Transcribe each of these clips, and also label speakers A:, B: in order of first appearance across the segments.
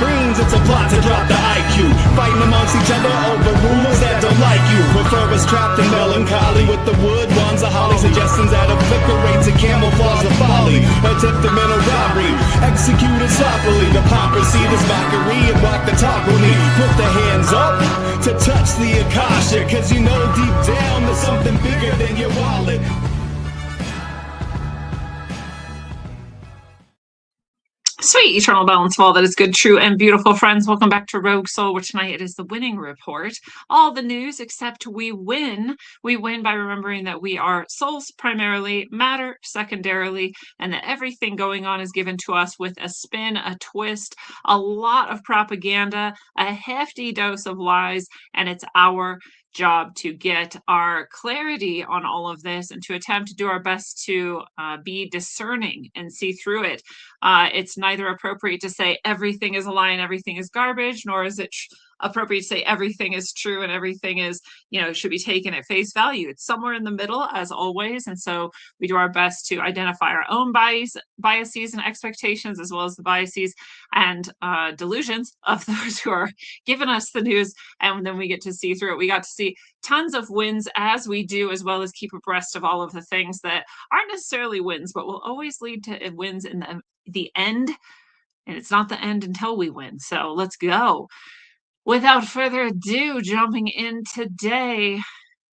A: creams, it's a plot to drop the IQ. Fighting amongst each other over rumors that don't like you. Prefer us trapped in melancholy with the wood wands of holly. Suggestions that obliterate to camouflage the folly. Attempted mental robbery, executed sloppily. Hypocrisy, this mockery, and walk the talk with me. Put the hands up to touch the Akasha, cause you know deep down there's something bigger than your wallet.
B: Sweet eternal balance of all that is good, true, and beautiful, friends. Welcome back to Rogue Soul, where tonight it is the winning report. All the news except we win. We win by remembering that we are souls primarily, matter secondarily, and that everything going on is given to us with a spin, a twist, a lot of propaganda, a hefty dose of lies, and it's our job to get our clarity on all of this and to attempt to do our best to be discerning and see through it. It's neither appropriate to say everything is a lie and everything is garbage, nor is it appropriate to say everything is true and everything is, should be taken at face value. It's somewhere in the middle, as always. And so we do our best to identify our own biases and expectations, as well as the biases and delusions of those who are giving us the news. And then we get to see through it. We got to see tons of wins as we do, as well as keep abreast of all of the things that aren't necessarily wins, but will always lead to wins in the end. And it's not the end until we win. So let's go. Without further ado, jumping in today,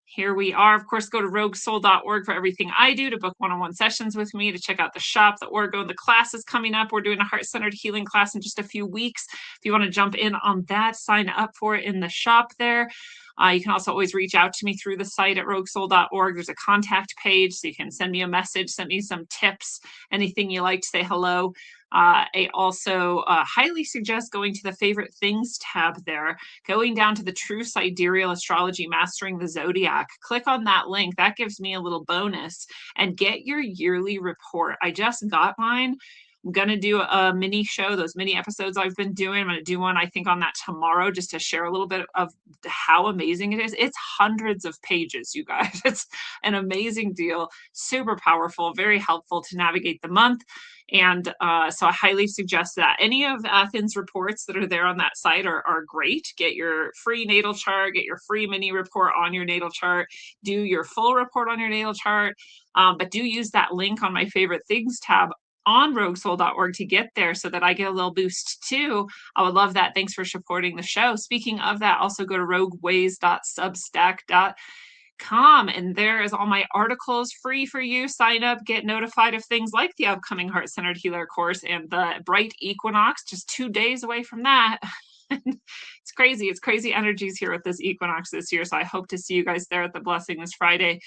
B: here we are. Of course, go to roguesoul.org for everything I do, to book one-on-one sessions with me, to check out the shop, the Orgo, the classes coming up. We're doing a heart-centered healing class in just a few weeks. If you want to jump in on that, sign up for it in the shop there. You can also always reach out to me through the site at roguesoul.org. There's a contact page, so you can send me a message, send me some tips, anything you like to say hello. I also highly suggest going to the favorite things tab there, going down to the true sidereal astrology, mastering the zodiac. Click on that link. That gives me a little bonus, and get your yearly report. I just got mine. I'm going to do a mini show, those mini episodes I've been doing. I'm going to do one, I think, on that tomorrow, just to share a little bit of how amazing it is. It's hundreds of pages, you guys. It's an amazing deal, super powerful, very helpful to navigate the month. And so I highly suggest that. Any of Athens reports that are there on that site are great. Get your free natal chart, get your free mini report on your natal chart, do your full report on your natal chart, but do use that link on my favorite things tab on roguesoul.org to get there, so that I get a little boost too. I would love that. Thanks for supporting the show. Speaking of that, also go to rogueways.substack.com, and there is all my articles free for you. Sign up, get notified of things like the upcoming Heart-Centered Healer course and the bright equinox, just 2 days away from that. It's crazy. It's crazy energies here with this equinox this year. So I hope to see you guys there at the blessing this Friday,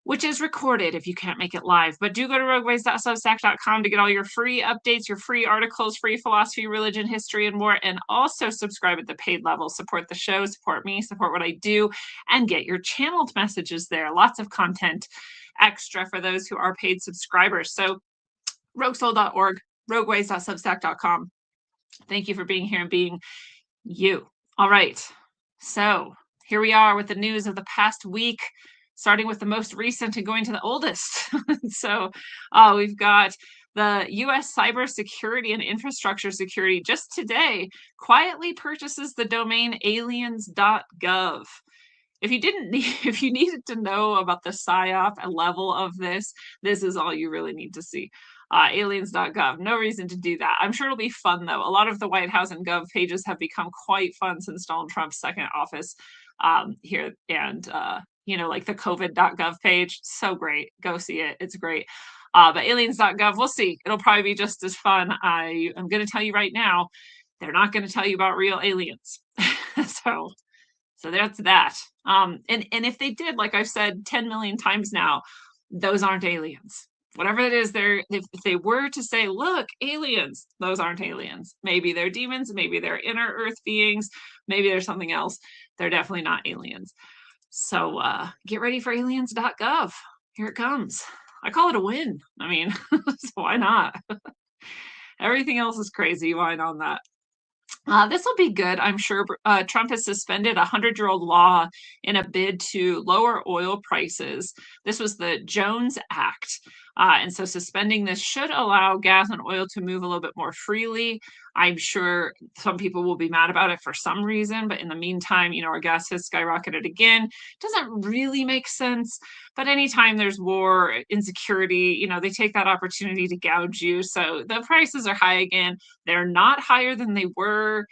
B: which is recorded if you can't make it live. But do go to rogueways.substack.com to get all your free updates, your free articles, free philosophy, religion, history, and more. And also subscribe at the paid level. Support the show, support me, support what I do, and get your channeled messages there. Lots of content extra for those who are paid subscribers. So roguesoul.org, rogueways.substack.com. Thank you for being here and being you. All right. So here we are with the news of the past week, starting with the most recent and going to the oldest. So we've got the U.S. Cybersecurity and Infrastructure Security just today quietly purchases the domain aliens.gov. If you needed to know about the PSYOP level of this is all you really need to see. Aliens.gov. No reason to do that. I'm sure it'll be fun, though. A lot of the White House and Gov pages have become quite fun since Donald Trump's second office here. And like the covid.gov page, so great. Go see it. It's great. But aliens.gov, we'll see. It'll probably be just as fun. I'm going to tell you right now, they're not going to tell you about real aliens. So that's that. And if they did, like I've said 10 million times now, those aren't aliens. Whatever it is, if they were to say, look, aliens, those aren't aliens. Maybe they're demons, maybe they're inner earth beings, maybe there's something else. They're definitely not aliens. So get ready for aliens.gov. Here it comes. I call it a win. I mean, so why not? Everything else is crazy. Why not that? This will be good. I'm sure Trump has suspended a 100-year-old law in a bid to lower oil prices. This was the Jones Act. And so suspending this should allow gas and oil to move a little bit more freely. I'm sure some people will be mad about it for some reason, but in the meantime, our gas has skyrocketed again. Doesn't really make sense, but anytime there's war, insecurity, they take that opportunity to gouge you. So the prices are high again. They're not higher than they were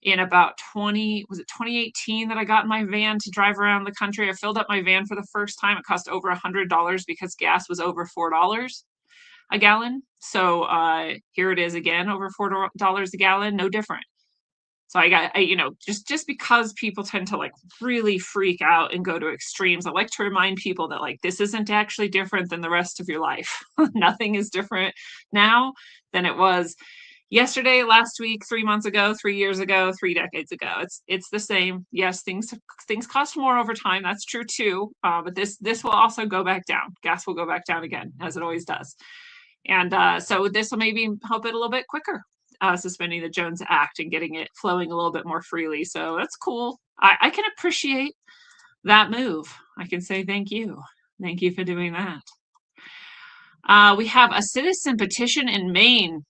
B: in about 2018 that I got in my van to drive around the country. I filled up my van for the first time. It cost over $100 because gas was over $4 a gallon. So here it is again, over $4 a gallon, no different. So just because people tend to like really freak out and go to extremes, I like to remind people that like this isn't actually different than the rest of your life. Nothing is different now than it was yesterday, last week, 3 months ago, 3 years ago, 3 decades ago. It's the same. Yes, things cost more over time. That's true too. But this will also go back down. Gas will go back down again, as it always does. And so this will maybe help it a little bit quicker, suspending the Jones Act and getting it flowing a little bit more freely. So that's cool. I can appreciate that move. I can say thank you. Thank you for doing that. We have a citizen petition in Maine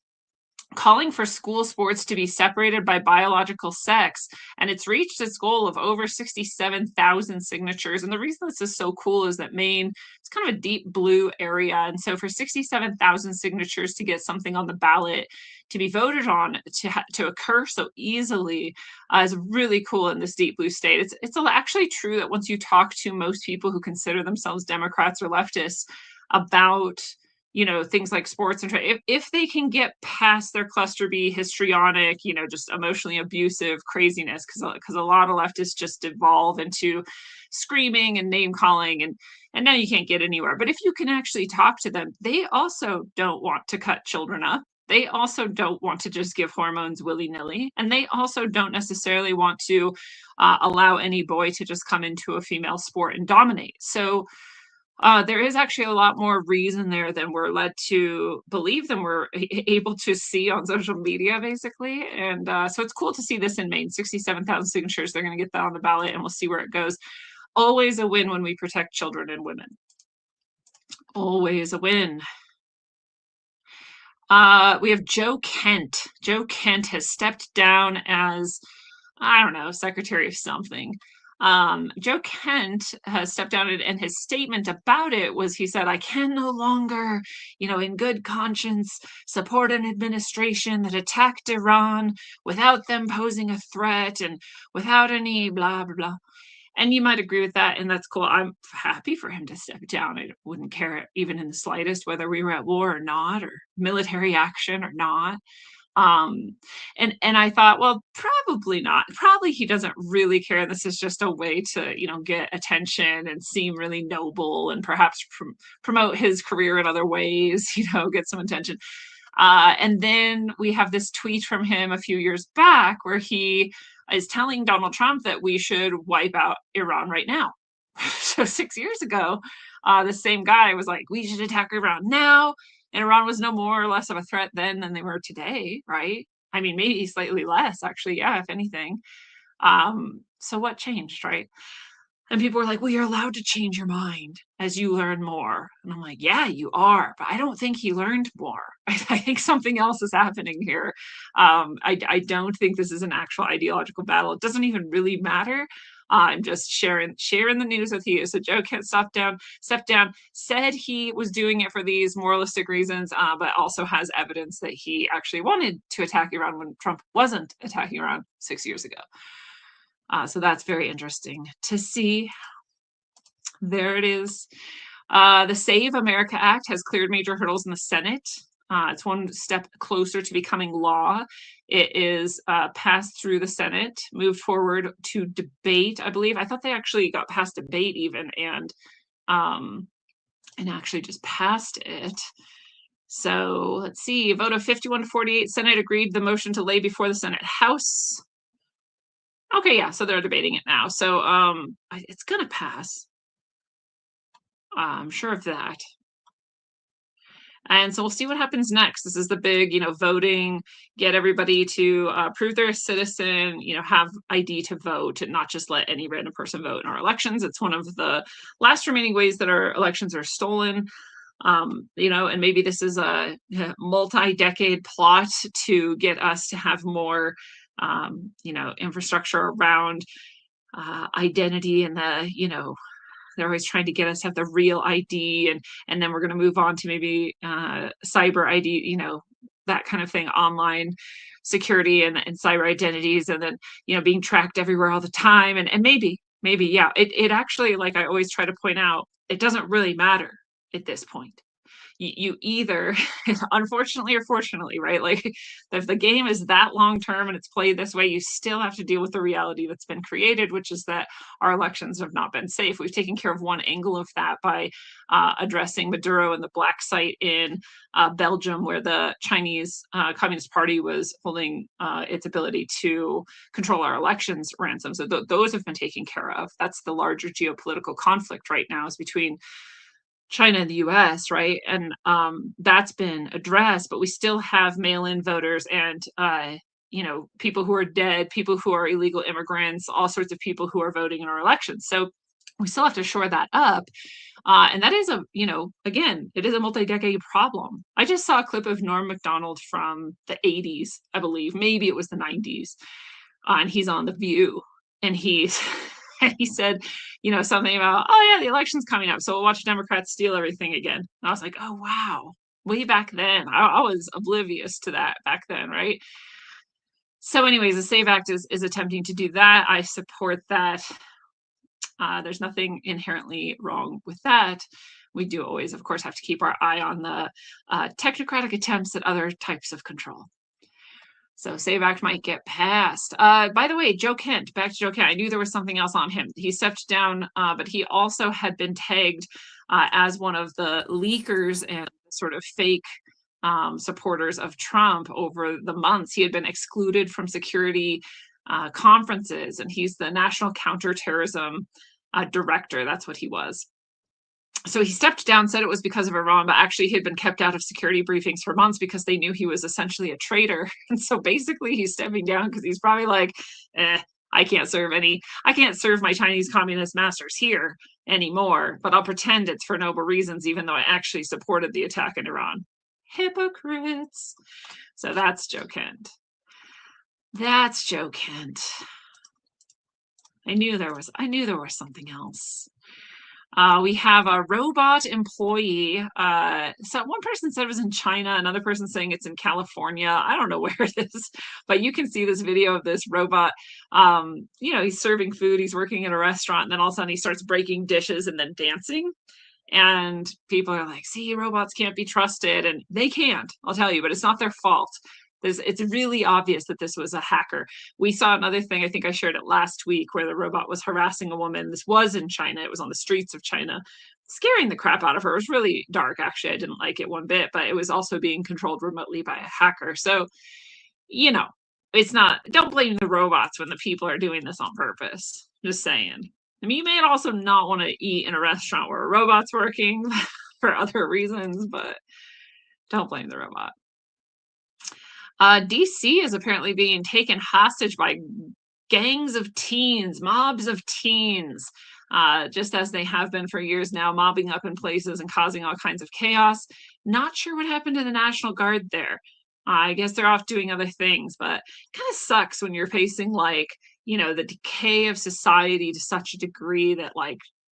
B: calling for school sports to be separated by biological sex, and it's reached its goal of over 67,000 signatures. And the reason this is so cool is that Maine is kind of a deep blue area, and so for 67,000 signatures to get something on the ballot to be voted on to occur so easily is really cool in this deep blue state. It's actually true that once you talk to most people who consider themselves Democrats or leftists about things like sports and if they can get past their cluster B histrionic, just emotionally abusive craziness, because a lot of leftists just devolve into screaming and name calling and now you can't get anywhere. But if you can actually talk to them, they also don't want to cut children up. They also don't want to just give hormones willy-nilly, and they also don't necessarily want to allow any boy to just come into a female sport and dominate. So there is actually a lot more reason there than we're led to believe, than we're able to see on social media, basically. And so it's cool to see this in Maine. 67,000 signatures. They're going to get that on the ballot, and we'll see where it goes. Always a win when we protect children and women. Always a win. We have Joe Kent. Joe Kent has stepped down as, I don't know, Secretary of something. Joe Kent has stepped down, and his statement about it was, he said, I can no longer, in good conscience, support an administration that attacked Iran without them posing a threat and without any blah, blah, blah. And you might agree with that, and that's cool. I'm happy for him to step down. I wouldn't care even in the slightest whether we were at war or not, or military action or not. And I thought, well, probably not. Probably he doesn't really care. This is just a way to, get attention and seem really noble and perhaps promote his career in other ways, get some attention. And then we have this tweet from him a few years back where he is telling Donald Trump that we should wipe out Iran right now. So 6 years ago, the same guy was like, we should attack Iran now. And Iran was no more or less of a threat then than they were today, right? I mean, maybe slightly less, actually. Yeah, if anything. So what changed, right? And people were like, well, you're allowed to change your mind as you learn more. And I'm like, yeah, you are. But I don't think he learned more. I think something else is happening here. I don't think this is an actual ideological battle. It doesn't even really matter. I'm just sharing the news with you. So Joe Kent stepped down, said he was doing it for these moralistic reasons, but also has evidence that he actually wanted to attack Iran when Trump wasn't attacking Iran 6 years ago. So that's very interesting to see. There it is. The Save America Act has cleared major hurdles in the Senate. It's one step closer to becoming law. It is passed through the Senate, moved forward to debate, I believe. I thought they actually got past debate even, and actually just passed it. So let's see, a vote of 51 to 48, Senate agreed the motion to lay before the Senate House. Okay, yeah, so they're debating it now. So it's gonna pass. I'm sure of that. And so we'll see what happens next. This is the big, voting, get everybody to prove they're a citizen, have ID to vote, and not just let any random person vote in our elections. It's one of the last remaining ways that our elections are stolen. And maybe this is a multi-decade plot to get us to have more, infrastructure around identity and they're always trying to get us to have the real ID, and then we're going to move on to maybe cyber ID, that kind of thing, online security and cyber identities, and then being tracked everywhere all the time, and maybe yeah, it actually, like I always try to point out, it doesn't really matter at this point. You either unfortunately or fortunately, right, like if the game is that long term and it's played this way, you still have to deal with the reality that's been created, which is that our elections have not been safe. We've taken care of one angle of that by addressing Maduro and the black site in Belgium, where the Chinese Communist Party was holding its ability to control our elections ransom. So those have been taken care of. That's the larger geopolitical conflict right now, is between China and the US, right? And that's been addressed, but we still have mail-in voters and people who are dead, people who are illegal immigrants, all sorts of people who are voting in our elections. So we still have to shore that up. And that is again, it is a multi-decade problem. I just saw a clip of Norm Macdonald from the 80s, I believe, maybe it was the 90s, and he's on The View, and he's and he said, something about, oh yeah, the election's coming up, so we'll watch Democrats steal everything again. And I was like, oh wow, way back then. I was oblivious to that back then, right? So anyways, the SAVE Act is attempting to do that. I support that. There's nothing inherently wrong with that. We do always, of course, have to keep our eye on the technocratic attempts at other types of control. So SAVE Act might get passed. By the way, Joe Kent, back to Joe Kent. I knew there was something else on him. He stepped down, but he also had been tagged as one of the leakers and sort of fake supporters of Trump over the months. He had been excluded from security conferences, and he's the National Counterterrorism Director. That's what he was. So he stepped down, said it was because of Iran, but actually he had been kept out of security briefings for months because they knew he was essentially a traitor. And so basically he's stepping down because he's probably like, I can't serve my Chinese communist masters here anymore, but I'll pretend it's for noble reasons, even though I actually supported the attack in Iran. Hypocrites. So that's Joe Kent. That's Joe Kent. I knew there was something else. We have a robot employee. So one person said it was in China, another person saying it's in California. I don't know where it is, but you can see this video of this robot. He's serving food, he's working in a restaurant, and then all of a sudden he starts breaking dishes and then dancing. And people are like, see, robots can't be trusted. And they can't, I'll tell you, but it's not their fault. It's really obvious that this was a hacker. We saw another thing, I think I shared it last week, where the robot was harassing a woman. This was in China. It was on the streets of China, scaring the crap out of her. It was really dark, actually. I didn't like it one bit, but it was also being controlled remotely by a hacker. So, it's not, don't blame the robots when the people are doing this on purpose. Just saying. I mean, you may also not want to eat in a restaurant where a robot's working for other reasons, but don't blame the robot. DC is apparently being taken hostage by gangs of teens, mobs of teens, just as they have been for years now, mobbing up in places and causing all kinds of chaos. Not sure what happened to the National Guard there. I guess they're off doing other things, but it kind of sucks when you're facing the decay of society to such a degree that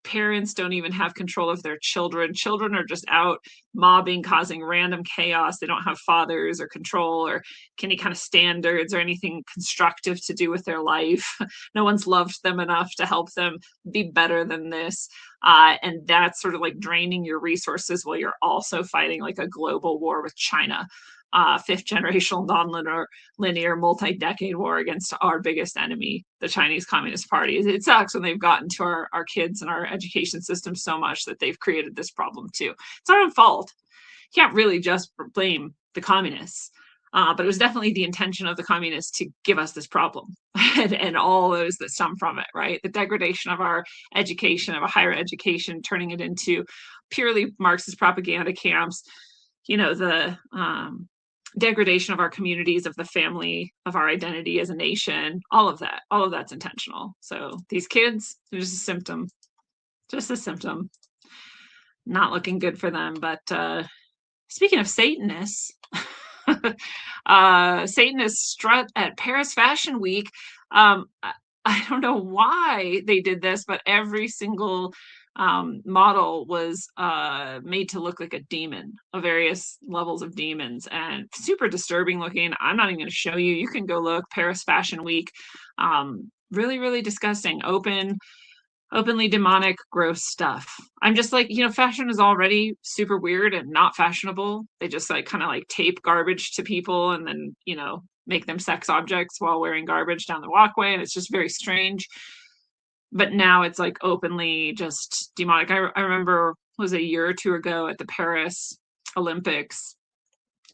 B: parents don't even have control of their children. Children are just out mobbing, causing random chaos. They don't have fathers or control or any kind of standards or anything constructive to do with their life. No one's loved them enough to help them be better than this. And that's sort of draining your resources while you're also fighting a global war with China. Fifth generational non-linear multi-decade war against our biggest enemy, the Chinese Communist Party. It sucks when they've gotten to our kids and our education system so much that they've created this problem too. It's our own fault. You can't really just blame the communists, but it was definitely the intention of the communists to give us this problem and all those that stem from it, right? The degradation of our education, of a higher education, turning it into purely Marxist propaganda camps, the degradation of our communities, of the family, of our identity as a nation, all of that's intentional. So these kids, they're just a symptom. not looking good for them. But speaking of Satanists, Satanists strut at Paris Fashion Week. I don't know why they did this, but every single model was made to look like a demon of various levels of demons and super disturbing looking. I'm not even going to show you. You can go look. Paris Fashion Week. Really, really disgusting. Openly demonic, gross stuff. I'm just like, fashion is already super weird and not fashionable. They just like kind of like tape garbage to people and then, make them sex objects while wearing garbage down the walkway. And it's just very strange. But now it's like openly just demonic. I remember it was a year or two ago at the Paris Olympics.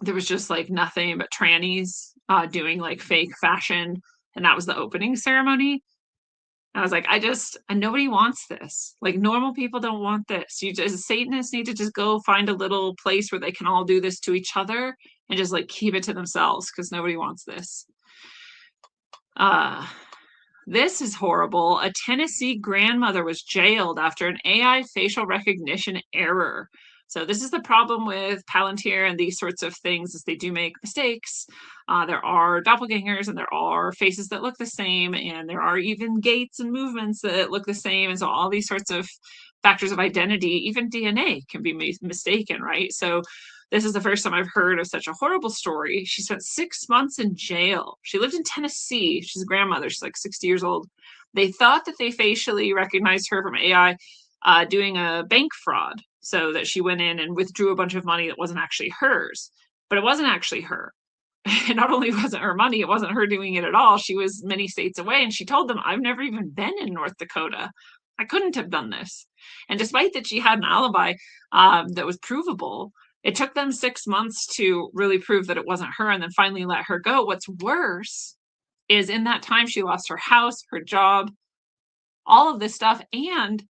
B: There was just like nothing but trannies doing like fake fashion. And that was the opening ceremony. I was like, nobody wants this. Like normal people don't want this. Satanists need to just go find a little place where they can all do this to each other and just like keep it to themselves because nobody wants this. This is horrible. A Tennessee grandmother was jailed after an AI facial recognition error. So this is the problem with Palantir and these sorts of things is they do make mistakes. There are doppelgangers and there are faces that look the same and there are even gaits and movements that look the same. And so all these sorts of factors of identity, even DNA can be mistaken, right? So this is the first time I've heard of such a horrible story. She spent 6 months in jail. She lived in Tennessee. She's a grandmother. She's like 60 years old. They thought that they facially recognized her from AI doing a bank fraud. So that she went in and withdrew a bunch of money that wasn't actually hers. But it wasn't actually her. And not only wasn't her money, it wasn't her doing it at all. She was many states away. And she told them, I've never even been in North Dakota. I couldn't have done this. And despite that she had an alibi that was provable, it took them 6 months to really prove that it wasn't her and then finally let her go. What's worse is in that time, she lost her house, her job, all of this stuff. And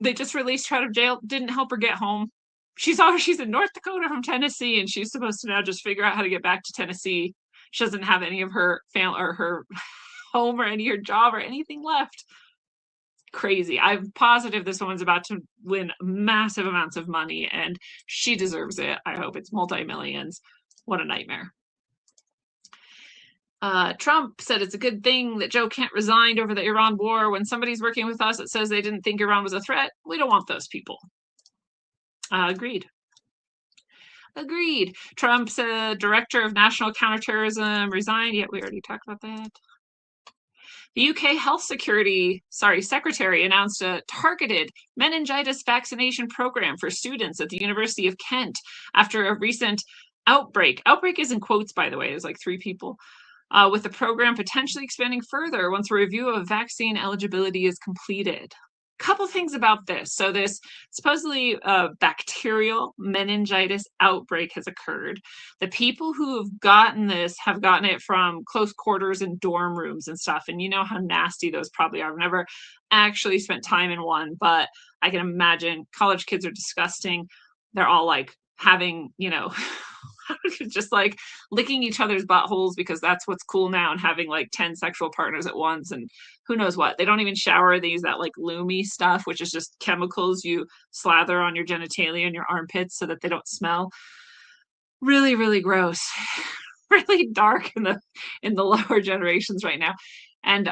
B: they just released her out of jail, didn't help her get home. She's in North Dakota from Tennessee, and she's supposed to now just figure out how to get back to Tennessee. She doesn't have any of her family or her home or any of her job or anything left. Crazy. I'm positive this woman's about to win massive amounts of money, and she deserves it. I hope it's multi-millions. What a nightmare. Trump said it's a good thing that Joe can't resign over the Iran war. When somebody's working with us that says they didn't think Iran was a threat, we don't want those people. Agreed. Trump's director of national counterterrorism resigned. Yeah, we already talked about that. The UK Health Secretary announced a targeted meningitis vaccination program for students at the University of Kent after a recent outbreak. Outbreak is in quotes, by the way. There's like 3 people. With the program potentially expanding further once a review of vaccine eligibility is completed. Couple things about this. So this supposedly bacterial meningitis outbreak has occurred. The people who have gotten this have gotten it from close quarters in dorm rooms and stuff. And you know how nasty those probably are. I've never actually spent time in one, but I can imagine college kids are disgusting. They're all like having, just like licking each other's buttholes because that's what's cool now, and having like 10 sexual partners at once and who knows what. They don't even shower. They use that like Lumi stuff, which is just chemicals you slather on your genitalia and your armpits so that they don't smell. Really, really gross. Really dark in the lower generations right now. And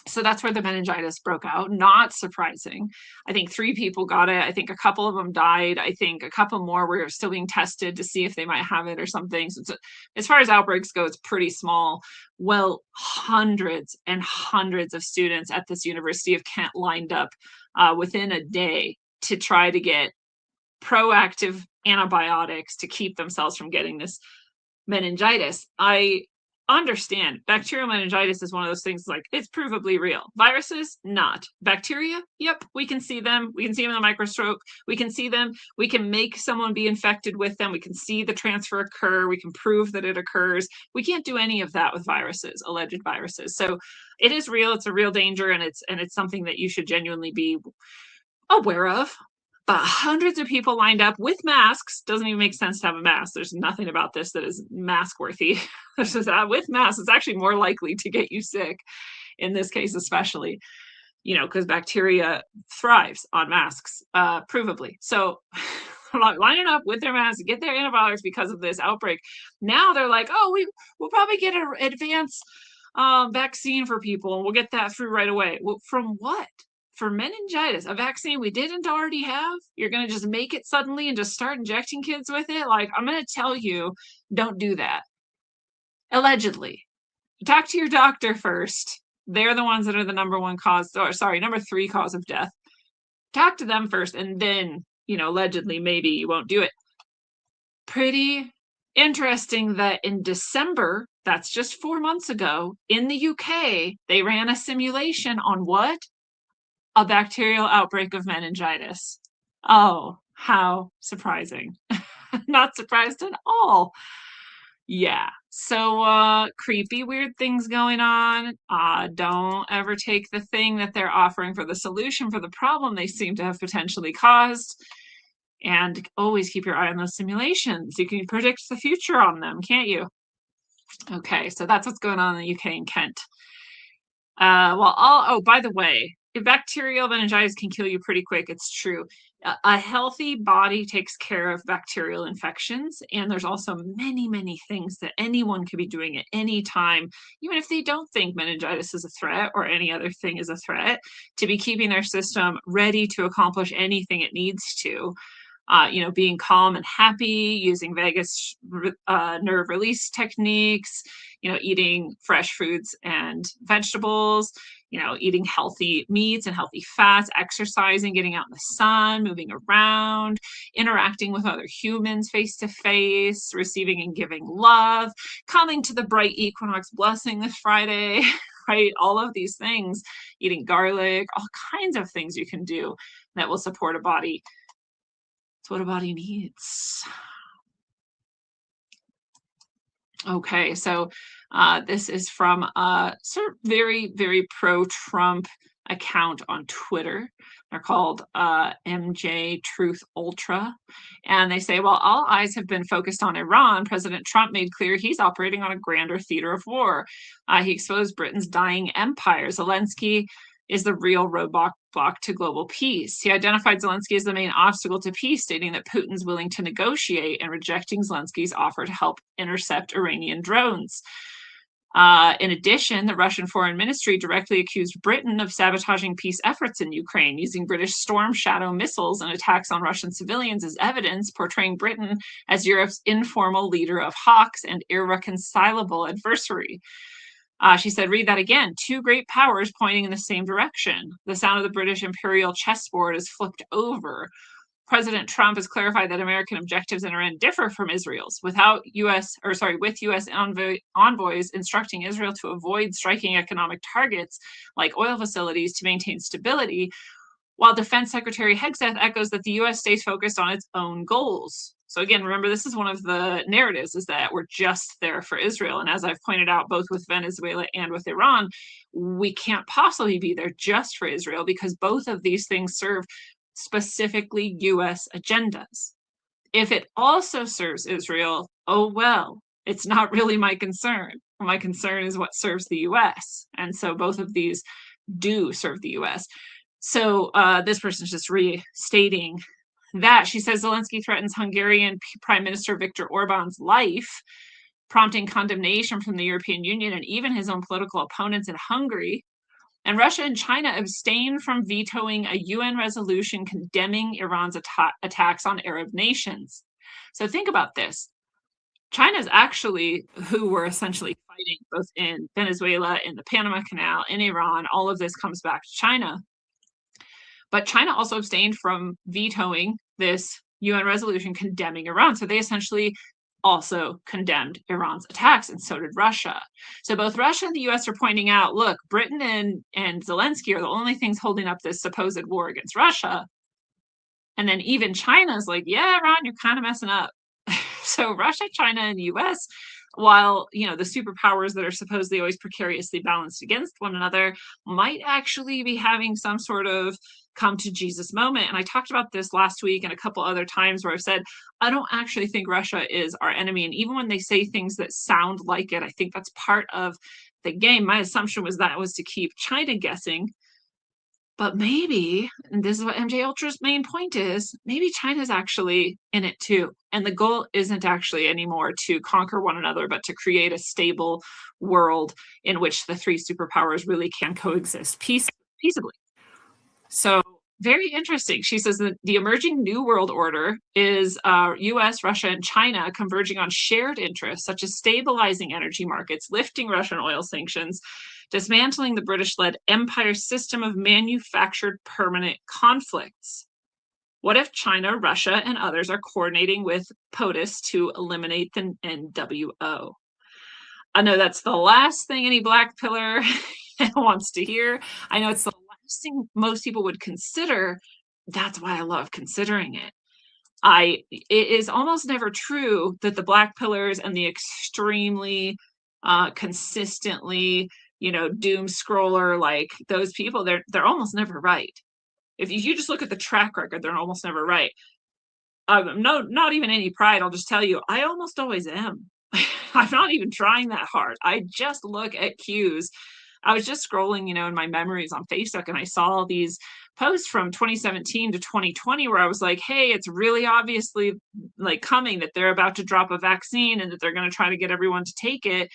B: so that's where the meningitis broke out. Not surprising. I think 3 people got it. I think a couple of them died. I think a couple more were still being tested to see if they might have it or something. So as far as outbreaks go, it's pretty small. Well, hundreds and hundreds of students at this University of Kent lined up within a day to try to get proactive antibiotics to keep themselves from getting this meningitis. I understand bacterial meningitis is one of those things like it's provably real. Viruses, not. Bacteria, yep, we can see them. We can see them in the microscope. We can see them. We can make someone be infected with them. We can see the transfer occur. We can prove that it occurs. We can't do any of that with viruses, alleged viruses. So it is real. It's a real danger, and it's something that you should genuinely be aware of. But hundreds of people lined up with masks. Doesn't even make sense to have a mask. There's nothing about this that is mask worthy. With masks, it's actually more likely to get you sick in this case, especially. because bacteria thrives on masks, provably. So lining up with their masks, get their antibiotics because of this outbreak. Now they're like, oh, we'll probably get an advanced vaccine for people, and we'll get that through right away. Well, from what? For meningitis, a vaccine we didn't already have? You're going to just make it suddenly and just start injecting kids with it? Like, I'm going to tell you, don't do that. Allegedly. Talk to your doctor first. They're the ones that are the number 3 cause of death. Talk to them first, and then, allegedly, maybe you won't do it. Pretty interesting that in December, that's just 4 months ago, in the UK, they ran a simulation on what? A bacterial outbreak of meningitis. Oh, how surprising. Not surprised at all. Yeah. So creepy, weird things going on. Don't ever take the thing that they're offering for the solution for the problem they seem to have potentially caused. And always keep your eye on those simulations. You can predict the future on them, can't you? Okay, so that's what's going on in the UK and Kent. By the way, if bacterial meningitis can kill you pretty quick, it's true. A healthy body takes care of bacterial infections, and there's also many, many things that anyone could be doing at any time, even if they don't think meningitis is a threat or any other thing is a threat, to be keeping their system ready to accomplish anything it needs to. Being calm and happy, using vagus nerve release techniques, eating fresh fruits and vegetables, eating healthy meats and healthy fats, exercising, getting out in the sun, moving around, interacting with other humans face to face, receiving and giving love, coming to the bright equinox blessing this Friday, right? All of these things, eating garlic, all kinds of things you can do that will support a body. It's what a body needs. Okay, so this is from a sort of very, very pro-Trump account on Twitter. They're called MJ Truth Ultra. And they say, while all eyes have been focused on Iran, President Trump made clear he's operating on a grander theater of war. He exposed Britain's dying empire. Zelensky is the real roadblock to global peace. He identified Zelensky as the main obstacle to peace, stating that Putin's willing to negotiate and rejecting Zelensky's offer to help intercept Iranian drones. In addition, the Russian Foreign Ministry directly accused Britain of sabotaging peace efforts in Ukraine, using British Storm Shadow missiles and attacks on Russian civilians as evidence, portraying Britain as Europe's informal leader of hawks and irreconcilable adversary. She said, read that again. Two great powers pointing in the same direction. The sound of the British imperial chessboard is flipped over. President Trump has clarified that American objectives in Iran differ from Israel's, with U.S. envoys instructing Israel to avoid striking economic targets like oil facilities to maintain stability, while Defense Secretary Hegseth echoes that the U.S. stays focused on its own goals. So again, remember, this is one of the narratives, is that we're just there for Israel. And as I've pointed out, both with Venezuela and with Iran, we can't possibly be there just for Israel, because both of these things serve specifically U.S. agendas. If it also serves Israel, oh well, it's not really my concern. My concern is what serves the U.S. And so both of these do serve the U.S. So this person's just restating that. She says Zelensky threatens Hungarian Prime Minister Viktor Orban's life, prompting condemnation from the European Union and even his own political opponents in Hungary. And Russia and China abstained from vetoing a UN resolution condemning Iran's attacks on Arab nations. So think about this. China's actually who were essentially fighting both in Venezuela, in the Panama Canal, in Iran. All of this comes back to China. But China also abstained from vetoing this UN resolution condemning Iran. So they essentially also condemned Iran's attacks, and so did Russia. So both Russia and the US are pointing out, look, Britain and Zelensky are the only things holding up this supposed war against Russia. And then even China's like, yeah, Iran, you're kind of messing up. So Russia, China, and the US, while the superpowers that are supposedly always precariously balanced against one another, might actually be having some sort of come to Jesus moment. And I talked about this last week and a couple other times where I've said, I don't actually think Russia is our enemy. And even when they say things that sound like it, I think that's part of the game. My assumption was that was to keep China guessing. But maybe, and this is what MJ Ultra's main point is, maybe China's actually in it too. And the goal isn't actually anymore to conquer one another, but to create a stable world in which the three superpowers really can coexist peaceably. So very interesting. She says that the emerging New World Order is US, Russia, and China converging on shared interests such as stabilizing energy markets, lifting Russian oil sanctions, dismantling the British-led empire system of manufactured permanent conflicts. What if China, Russia, and others are coordinating with POTUS to eliminate the NWO? I know that's the last thing any black pillar wants to hear. I know it's the last thing most people would consider. That's why I love considering it. It is almost never true that the black pillars and the extremely consistently, doom scroller like those people, they're almost never right. If you just look at the track record, they're almost never right. No, not even any pride. I'll just tell you, I almost always am. I'm not even trying that hard. I just look at cues. I was just scrolling, in my memories on Facebook, and I saw these posts from 2017 to 2020 where I was like, hey, it's really obviously like coming that they're about to drop a vaccine and that they're going to try to get everyone to take it.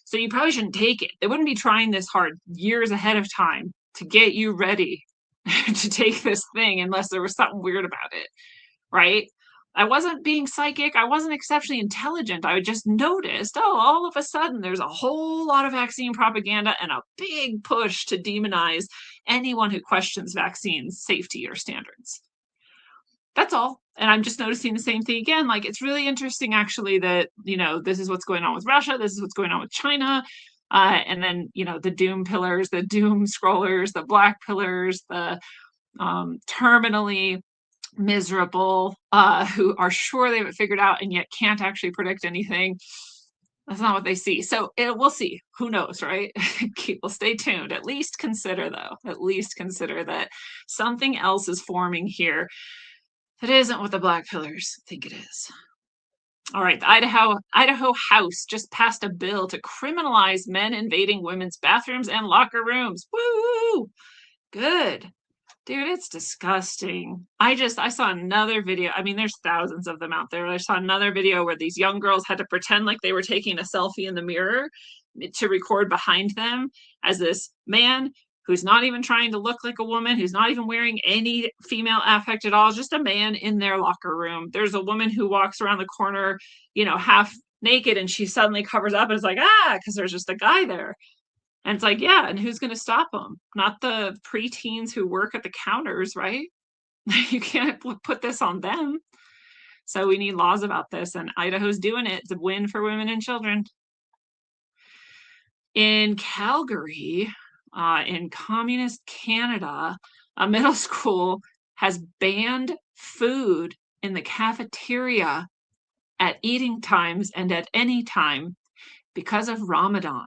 B: So you probably shouldn't take it. They wouldn't be trying this hard years ahead of time to get you ready to take this thing unless there was something weird about it, right? I wasn't being psychic. I wasn't exceptionally intelligent. I just noticed, all of a sudden there's a whole lot of vaccine propaganda and a big push to demonize anyone who questions vaccines safety or standards. That's all. And I'm just noticing the same thing again. Like, it's really interesting, actually, that, this is what's going on with Russia. This is what's going on with China. And then, the doom pillars, the doom scrollers, the black pillars, the terminally miserable, who are sure they have it figured out and yet can't actually predict anything. That's not what they see. So we'll see. Who knows, right? We'll stay tuned. At least consider, though. At least consider that something else is forming here that isn't what the black pillars think it is. All right, the Idaho House just passed a bill to criminalize men invading women's bathrooms and locker rooms. Woo! Good. Dude, it's disgusting. I saw another video. I mean, there's thousands of them out there. I saw another video where these young girls had to pretend like they were taking a selfie in the mirror to record behind them as this man who's not even trying to look like a woman, who's not even wearing any female affect at all, just a man in their locker room. There's a woman who walks around the corner, half naked, and she suddenly covers up and is like, because there's just a guy there. And it's like, yeah, and who's going to stop them? Not the preteens who work at the counters, right? You can't put this on them. So we need laws about this, and Idaho's doing it. It's a win for women and children. In Calgary, in communist Canada, a middle school has banned food in the cafeteria at eating times and at any time because of Ramadan.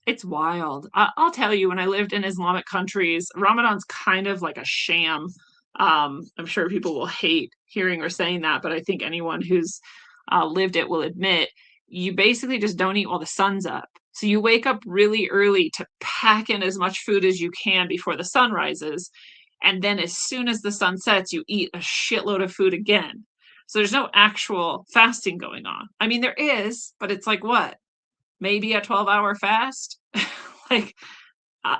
B: It's wild. I'll tell you, when I lived in Islamic countries, Ramadan's kind of like a sham. I'm sure people will hate hearing or saying that, but I think anyone who's lived it will admit you basically just don't eat while the sun's up. So you wake up really early to pack in as much food as you can before the sun rises. And then as soon as the sun sets, you eat a shitload of food again. So there's no actual fasting going on. I mean, there is, but it's like what? Maybe a 12-hour fast. Like,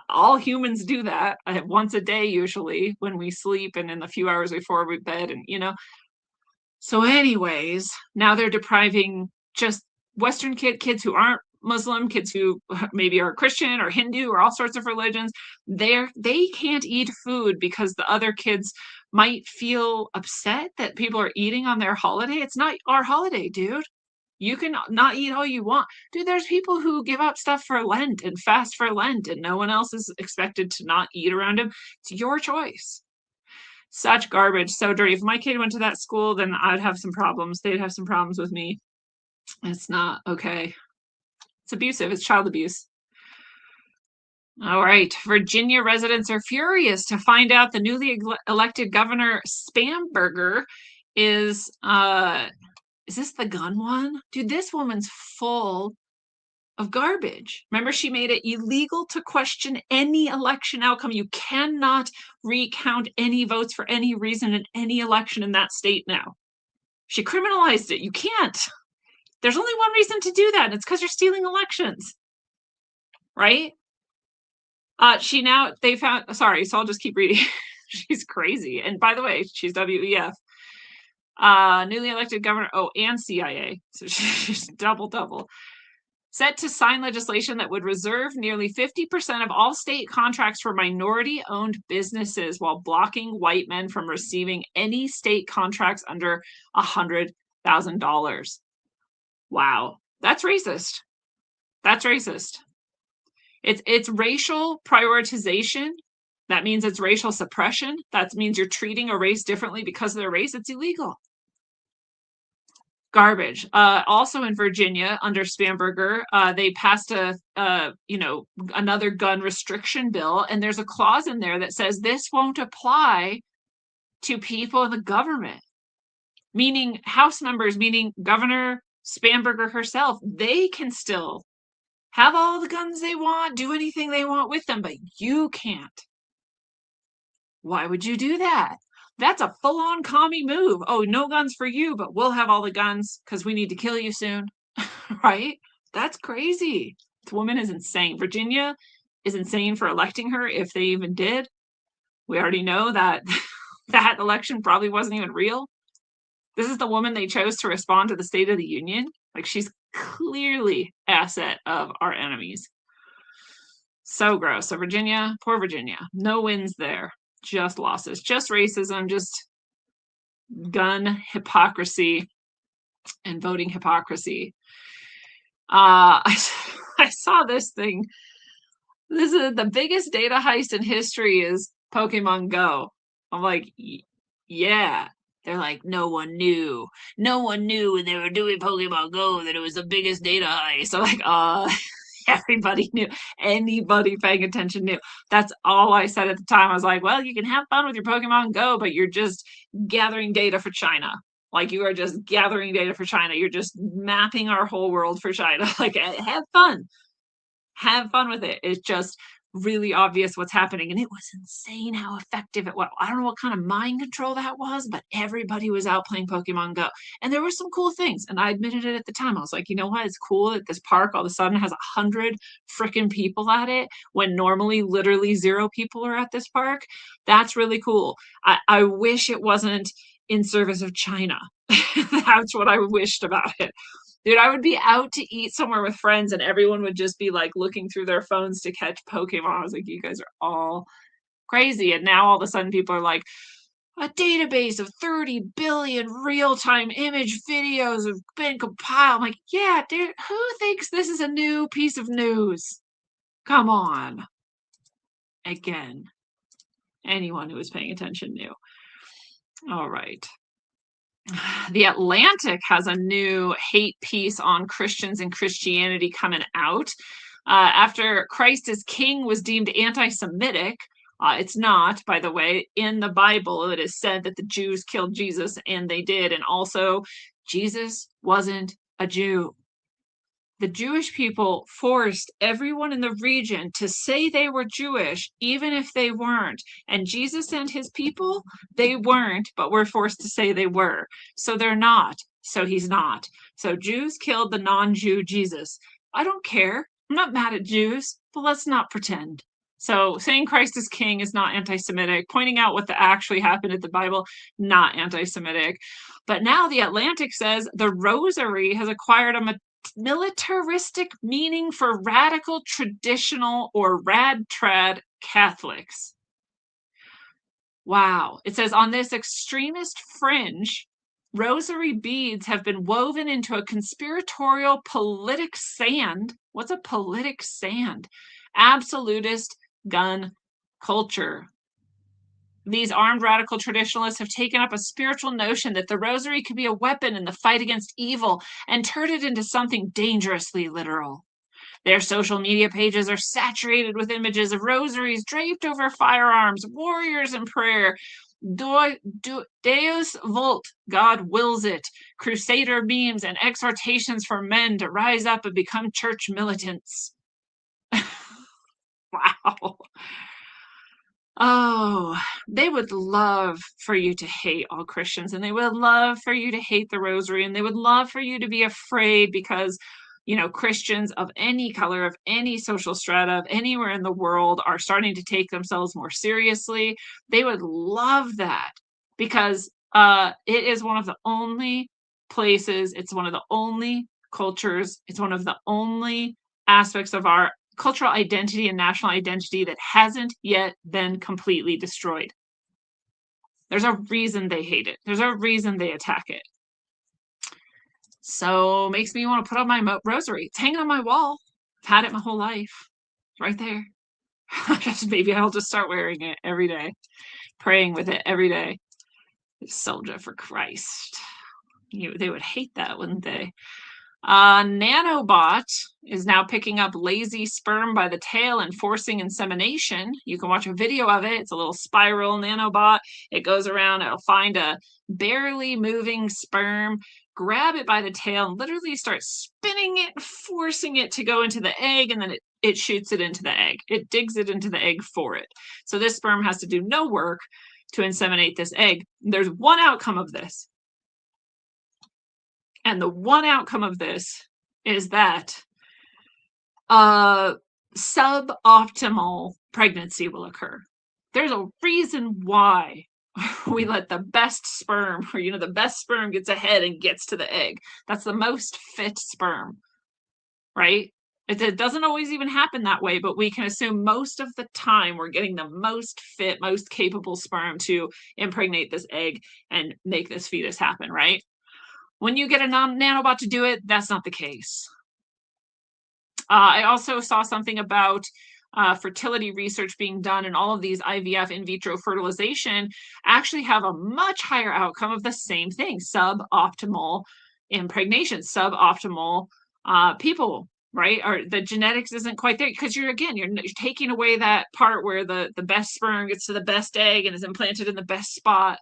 B: all humans do that once a day, usually, when we sleep and in the few hours before we bed, and so anyways, now they're depriving just Western kids who aren't Muslim, kids who maybe are Christian or Hindu or all sorts of religions. They can't eat food because the other kids might feel upset that people are eating on their holiday. It's not our holiday, dude. You can not eat all you want. Dude, there's people who give up stuff for Lent and fast for Lent, and no one else is expected to not eat around them. It's your choice. Such garbage, so dirty. If my kid went to that school, then I'd have some problems. They'd have some problems with me. It's not okay. It's abusive. It's child abuse. All right. Virginia residents are furious to find out the newly elected governor Spamberger is this the gun one? Dude, this woman's full of garbage. Remember, she made it illegal to question any election outcome. You cannot recount any votes for any reason in any election in that state now. She criminalized it. You can't. There's only one reason to do that, and it's because you're stealing elections, right? They found, sorry, so I'll just keep reading. She's crazy. And by the way, she's WEF. Newly elected governor, and CIA. So she's double. Set to sign legislation that would reserve nearly 50% of all state contracts for minority-owned businesses while blocking white men from receiving any state contracts under $100,000. Wow, that's racist. That's racist. It's racial prioritization. That means it's racial suppression. That means you're treating a race differently because of their race. It's illegal. Garbage. Also in Virginia, under Spanberger, they passed another gun restriction bill, and there's a clause in there that says this won't apply to people in the government, meaning House members, meaning Governor Spanberger herself. They can still have all the guns they want, do anything they want with them, but you can't. Why would you do that? That's a full-on commie move. Oh, no guns for you, but we'll have all the guns because we need to kill you soon. Right? That's crazy. This woman is insane. Virginia is insane for electing her, if they even did. We already know that that election probably wasn't even real. This is the woman they chose to respond to the State of the Union. Like, she's clearly asset of our enemies. So gross. So Virginia, poor Virginia. No wins there. Just losses, just racism, just gun hypocrisy and voting hypocrisy. I saw this thing. This is the biggest data heist in history is Pokemon Go. I'm like, yeah. They're like, no one knew when they were doing Pokemon Go that it was the biggest data heist. I'm like, everybody knew. Anybody paying attention knew. That's all I said at the time. I was like, well, you can have fun with your Pokemon Go, but you're just gathering data for China. Like, you are just gathering data for China. You're just mapping our whole world for China. Like, have fun. Have fun with it. It's just really obvious what's happening. And it was insane how effective it was. I don't know what kind of mind control that was, but everybody was out playing Pokemon Go. And there were some cool things. And I admitted it at the time. I was like, you know what? It's cool that this park all of a sudden has 100 freaking people at it when normally literally 0 people are at this park. That's really cool. I wish it wasn't in service of China. That's what I wished about it. Dude, I would be out to eat somewhere with friends and everyone would just be like looking through their phones to catch Pokemon. I was like, you guys are all crazy. And now all of a sudden people are like, a database of 30 billion real-time image videos have been compiled. I'm like, yeah, dude, who thinks this is a new piece of news? Come on. Again, anyone who was paying attention knew. All right. The Atlantic has a new hate piece on Christians and Christianity coming out. After Christ as King was deemed anti-Semitic, it's not, by the way. In the Bible, it is said that the Jews killed Jesus, and they did. And also, Jesus wasn't a Jew. The Jewish people forced everyone in the region to say they were Jewish, even if they weren't. And Jesus and his people, they weren't, but were forced to say they were. So they're not. So he's not. So Jews killed the non-Jew Jesus. I don't care. I'm not mad at Jews, but let's not pretend. So saying Christ is King is not anti-Semitic. Pointing out what actually happened in the Bible, not anti-Semitic. But now the Atlantic says the rosary has acquired a militaristic meaning for radical, traditional, or rad-trad Catholics. Wow. It says, on this extremist fringe, rosary beads have been woven into a conspiratorial politic sand. What's a politic sand? Absolutist gun culture. These armed radical traditionalists have taken up a spiritual notion that the rosary could be a weapon in the fight against evil and turned it into something dangerously literal. Their social media pages are saturated with images of rosaries draped over firearms, warriors in prayer, Deus vult, God wills it, crusader memes, and exhortations for men to rise up and become church militants. Wow. Oh, they would love for you to hate all Christians, and they would love for you to hate the rosary, and they would love for you to be afraid because, Christians of any color, of any social strata, of anywhere in the world are starting to take themselves more seriously. They would love that because it is one of the only places, it's one of the only cultures, it's one of the only aspects of our cultural identity and national identity that hasn't yet been completely destroyed. There's a reason they hate it. There's a reason they attack it. So makes me want to put on my rosary. It's hanging on my wall. I've had it my whole life. It's right there. Maybe I'll just start wearing it every day, praying with it every day. Soldier for Christ. They would hate that, wouldn't they? Nanobot is now picking up lazy sperm by the tail and forcing insemination. You can watch a video of it. It's a little spiral nanobot. It goes around, it'll find a barely moving sperm, grab it by the tail, and literally start spinning it, forcing it to go into the egg, and then it shoots it into the egg. It digs it into the egg for it. So this sperm has to do no work to inseminate this egg. There's one outcome of this. And the one outcome of this is that suboptimal pregnancy will occur. There's a reason why we let the best sperm, or the best sperm gets ahead and gets to the egg. That's the most fit sperm, right? It doesn't always even happen that way, but we can assume most of the time we're getting the most fit, most capable sperm to impregnate this egg and make this fetus happen, right? When you get a nanobot to do it, that's not the case. I also saw something about fertility research being done, and all of these IVF, in vitro fertilization, actually have a much higher outcome of the same thing: suboptimal impregnation, suboptimal people, right? Or the genetics isn't quite there because you're taking away that part where the best sperm gets to the best egg and is implanted in the best spot.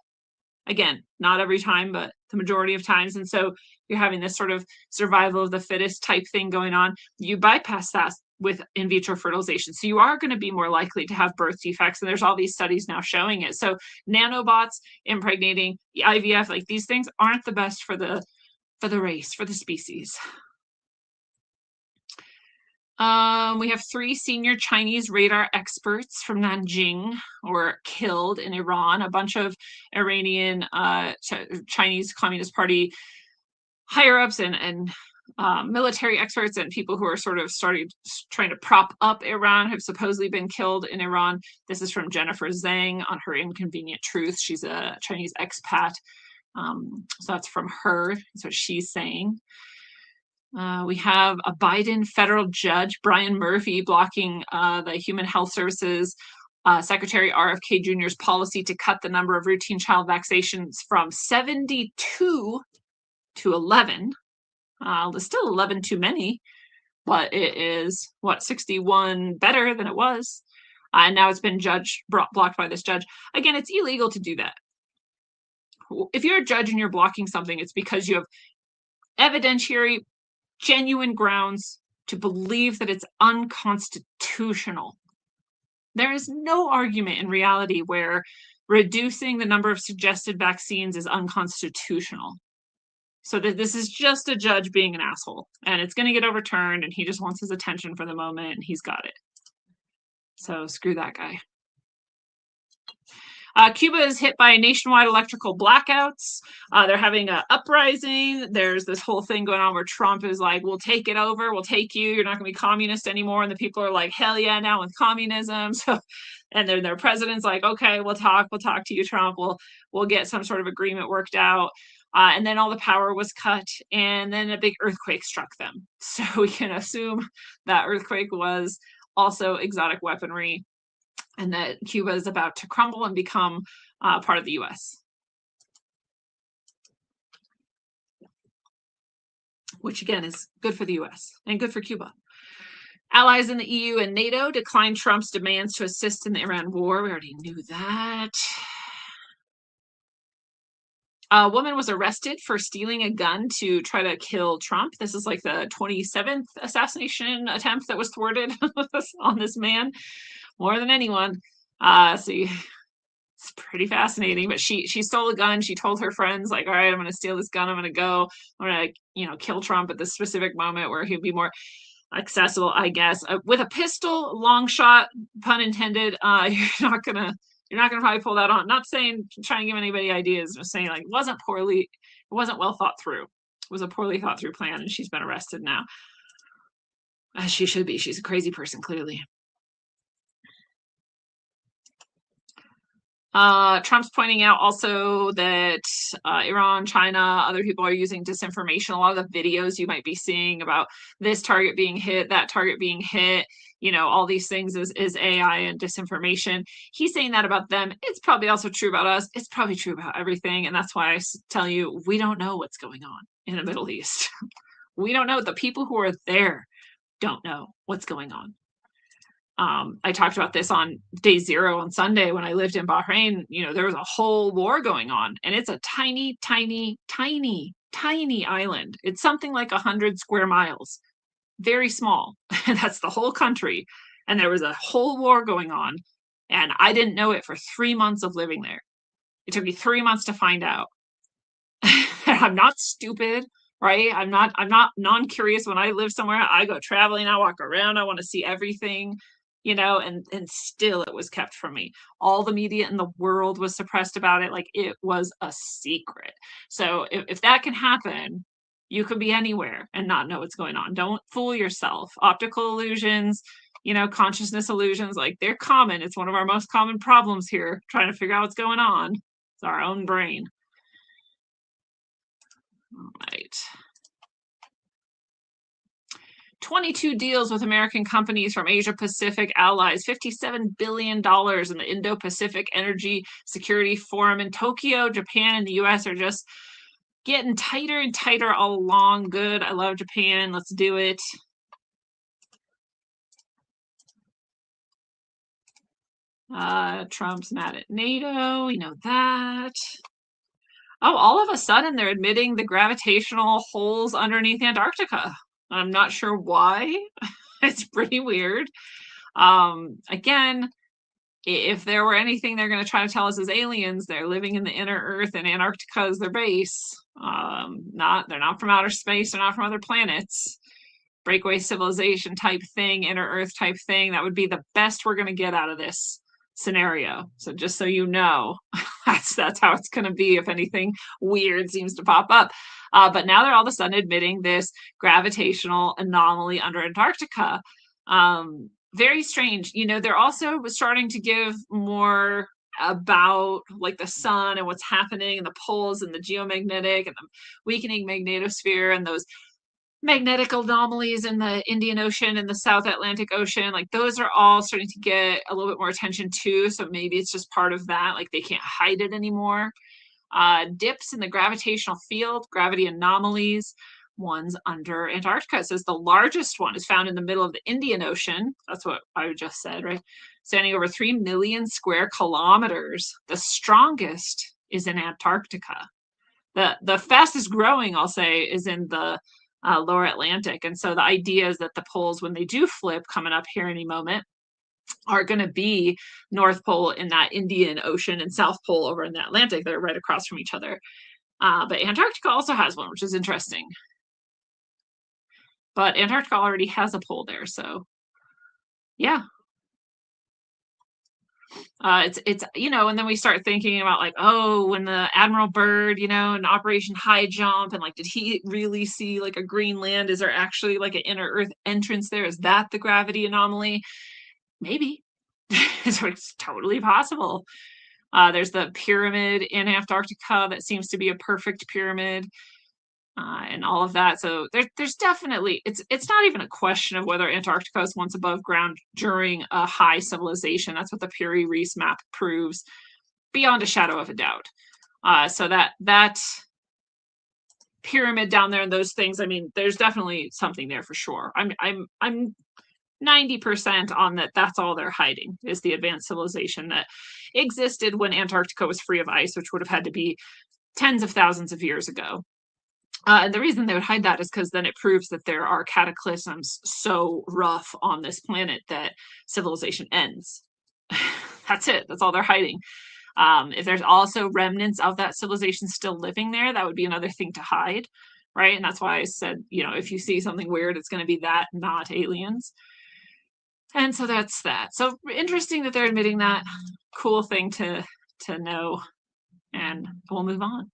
B: Again, not every time, but the majority of times. And so you're having this sort of survival of the fittest type thing going on. You bypass that with in vitro fertilization. So you are going to be more likely to have birth defects. And there's all these studies now showing it. So nanobots impregnating, IVF, like these things aren't the best for the race, for the species. We have 3 senior Chinese radar experts from Nanjing were killed in Iran. A bunch of Iranian Chinese Communist Party higher-ups and military experts and people who are sort of trying to prop up Iran have supposedly been killed in Iran. This is from Jennifer Zhang on her Inconvenient Truth. She's a Chinese expat. So that's from her. That's what she's saying. We have a Biden federal judge, Brian Murphy, blocking the Human Health Services Secretary RFK Jr.'s policy to cut the number of routine child vaccinations from 72 to 11. There's still 11 too many, but it is, 61 better than it was. And now it's been blocked by this judge. Again, it's illegal to do that. If you're a judge and you're blocking something, it's because you have evidentiary, genuine grounds to believe that it's unconstitutional. There is no argument in reality where reducing the number of suggested vaccines is unconstitutional. So this is just a judge being an asshole, and it's going to get overturned, and he just wants his attention for the moment, and he's got it. So screw that guy. Cuba is hit by nationwide electrical blackouts. They're having an uprising. There's this whole thing going on where Trump is like, we'll take it over. We'll take you. You're not going to be communist anymore. And the people are like, hell yeah, now with communism. So, and their president's like, okay, we'll talk to you, Trump. We'll get some sort of agreement worked out. And then all the power was cut, and then a big earthquake struck them. So we can assume that earthquake was also exotic weaponry, and that Cuba is about to crumble and become part of the U.S., which again is good for the U.S. and good for Cuba. Allies in the EU and NATO declined Trump's demands to assist in the Iran war. We already knew that. A woman was arrested for stealing a gun to try to kill Trump. This is like the 27th assassination attempt that was thwarted on this man, more than anyone. See, it's pretty fascinating. But she stole a gun. She told her friends, like, all right, I'm going to steal this gun. I'm going to kill Trump at this specific moment where he'd be more accessible, I guess. With a pistol, long shot, pun intended, you're not gonna probably pull that on. Not saying try and give anybody ideas, just saying like it wasn't well thought through. It was a poorly thought through plan, and she's been arrested now. As she should be. She's a crazy person, clearly. Trump's pointing out also that Iran, China, other people are using disinformation. A lot of the videos you might be seeing about this target being hit, that target being hit, all these things is AI and disinformation. He's saying that about them. It's probably also true about us. It's probably true about everything. And that's why I tell you, we don't know what's going on in the Middle East. We don't know. The people who are there don't know what's going on. I talked about this on day 0 on Sunday when I lived in Bahrain. There was a whole war going on, and it's a tiny, tiny, tiny, tiny island. It's something like 100 square miles, very small. That's the whole country. And there was a whole war going on, and I didn't know it for 3 months of living there. It took me 3 months to find out. I'm not stupid, right? I'm not non-curious. When I live somewhere, I go traveling, I walk around, I want to see everything. And still it was kept from me. All the media in the world was suppressed about it. Like, it was a secret. So if that can happen, you could be anywhere and not know what's going on. Don't fool yourself. Optical illusions, consciousness illusions, like, they're common. It's one of our most common problems here, trying to figure out what's going on. It's our own brain. All right. 22 deals with American companies from Asia Pacific allies, $57 billion in the Indo-Pacific Energy Security Forum in Tokyo. Japan and the US are just getting tighter and tighter all along. Good. I love Japan. Let's do it. Trump's mad at NATO. We know that. Oh, all of a sudden they're admitting the gravitational holes underneath Antarctica. I'm not sure why. It's pretty weird. Again, if there were anything they're going to try to tell us as aliens, they're living in the inner Earth and Antarctica is their base. They're not from outer space. They're not from other planets. Breakaway civilization type thing, inner Earth type thing. That would be the best we're going to get out of this scenario. So just so you know, that's how it's going to be if anything weird seems to pop up. But now they're all of a sudden admitting this gravitational anomaly under Antarctica. Very strange. They're also starting to give more about like the sun and what's happening and the poles and the geomagnetic and the weakening magnetosphere and those magnetic anomalies in the Indian Ocean and the South Atlantic Ocean. Like, those are all starting to get a little bit more attention too. So maybe it's just part of that. Like, they can't hide it anymore. Dips in the gravitational field, gravity anomalies, ones under Antarctica. It says the largest one is found in the middle of the Indian Ocean. That's what I just said, right? Standing over 3 million square kilometers. The strongest is in Antarctica. The fastest growing, I'll say, is in the lower Atlantic. And so the idea is that the poles, when they do flip, coming up here any moment, are going to be North Pole in that Indian Ocean and South Pole over in the Atlantic. They're right across from each other. But Antarctica also has one, which is interesting. But Antarctica already has a pole there, so yeah. It's and then we start thinking about like, oh, when the Admiral Byrd, in Operation High Jump, and like, did he really see like a green land? Is there actually like an inner Earth entrance there? Is that the gravity anomaly? Maybe. So it's totally possible. There's the pyramid in Antarctica that seems to be a perfect pyramid, and all of that. So there's definitely, it's not even a question of whether Antarctica is once above ground during a high civilization. That's what the Piri-Reis map proves beyond a shadow of a doubt. So that pyramid down there and those things, I mean, there's definitely something there for sure. I'm 90% on that that's all they're hiding is the advanced civilization that existed when Antarctica was free of ice, which would have had to be tens of thousands of years ago. And the reason they would hide that is because then it proves that there are cataclysms so rough on this planet that civilization ends. That's it. That's all they're hiding. If there's also remnants of that civilization still living there, that would be another thing to hide, right? And that's why I said, if you see something weird, it's going to be that, not aliens. And so that's that. So interesting that they're admitting that. Cool thing to know. And we'll move on.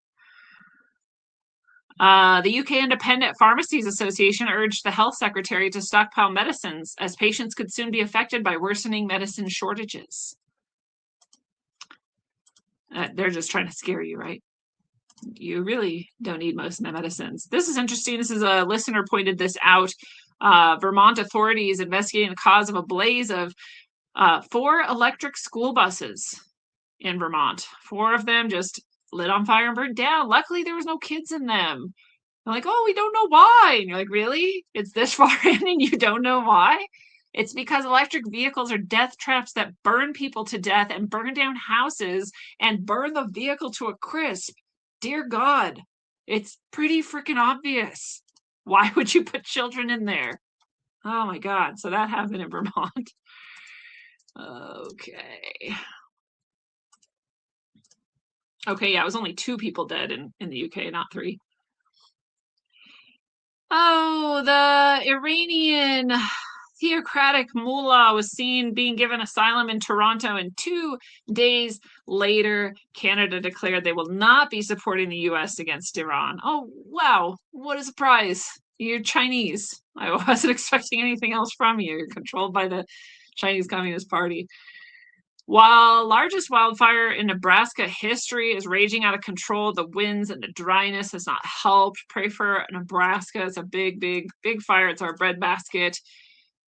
B: The UK Independent Pharmacies Association urged the health secretary to stockpile medicines as patients could soon be affected by worsening medicine shortages. They're just trying to scare you, right? You really don't need most medicines. This is interesting. This is a listener pointed this out. Vermont authorities investigating the cause of a blaze of 4 electric school buses in Vermont. 4 of them just lit on fire and burnt down. Luckily, there was no kids in them. They're like, oh, we don't know why. And you're like, really? It's this far in and you don't know why? It's because electric vehicles are death traps that burn people to death and burn down houses and burn the vehicle to a crisp. Dear God, it's pretty freaking obvious. Why would you put children in there? Oh my God. So that happened in Vermont. Okay. Okay, yeah, it was only 2 people dead in the UK, not 3. Oh, the Iranian theocratic mullah was seen being given asylum in Toronto, and 2 days later, Canada declared they will not be supporting the US against Iran. Oh, wow, what a surprise. You're Chinese. I wasn't expecting anything else from you. You're controlled by the Chinese Communist Party. While largest wildfire in Nebraska history is raging out of control, the winds and the dryness has not helped. Pray for Nebraska. It's a big, big, big fire. It's our breadbasket.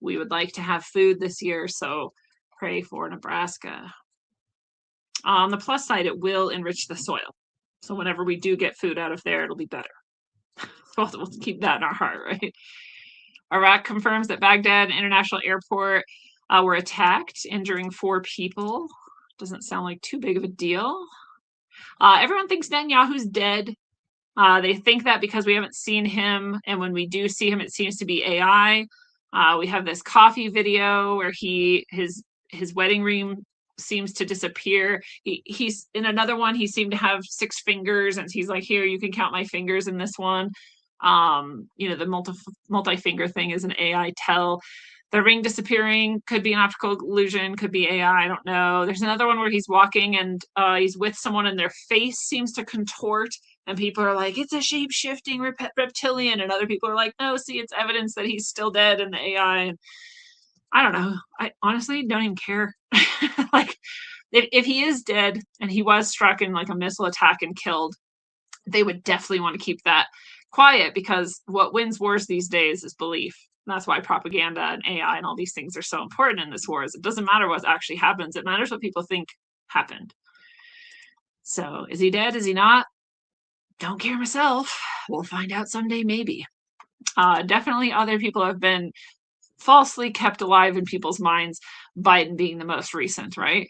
B: We would like to have food this year, so pray for Nebraska. On the plus side, it will enrich the soil. So whenever we do get food out of there, it'll be better. So we'll keep that in our heart, right? Iraq confirms that Baghdad International Airport were attacked, injuring 4 people. Doesn't sound like too big of a deal. Everyone thinks Netanyahu's dead. They think that because we haven't seen him, and when we do see him, it seems to be AI. We have this coffee video where his wedding ring seems to disappear. He's in another one. He seemed to have 6 fingers, and he's like, "Here, you can count my fingers in this one." The multi-finger thing is an AI tell. The ring disappearing could be an optical illusion, could be AI, I don't know. There's another one where he's walking and he's with someone and their face seems to contort, and people are like, it's a shape-shifting reptilian, and other people are like, no, see, it's evidence that he's still dead in the AI. And I don't know. I honestly don't even care. Like, if he is dead and he was struck in like a missile attack and killed, they would definitely want to keep that quiet, because what wins wars these days is belief. And that's why propaganda and AI and all these things are so important in this war. Is it doesn't matter what actually happens. It matters what people think happened. So is he dead? Is he not? Don't care myself. We'll find out someday, maybe. Definitely other people have been falsely kept alive in people's minds, Biden being the most recent, right?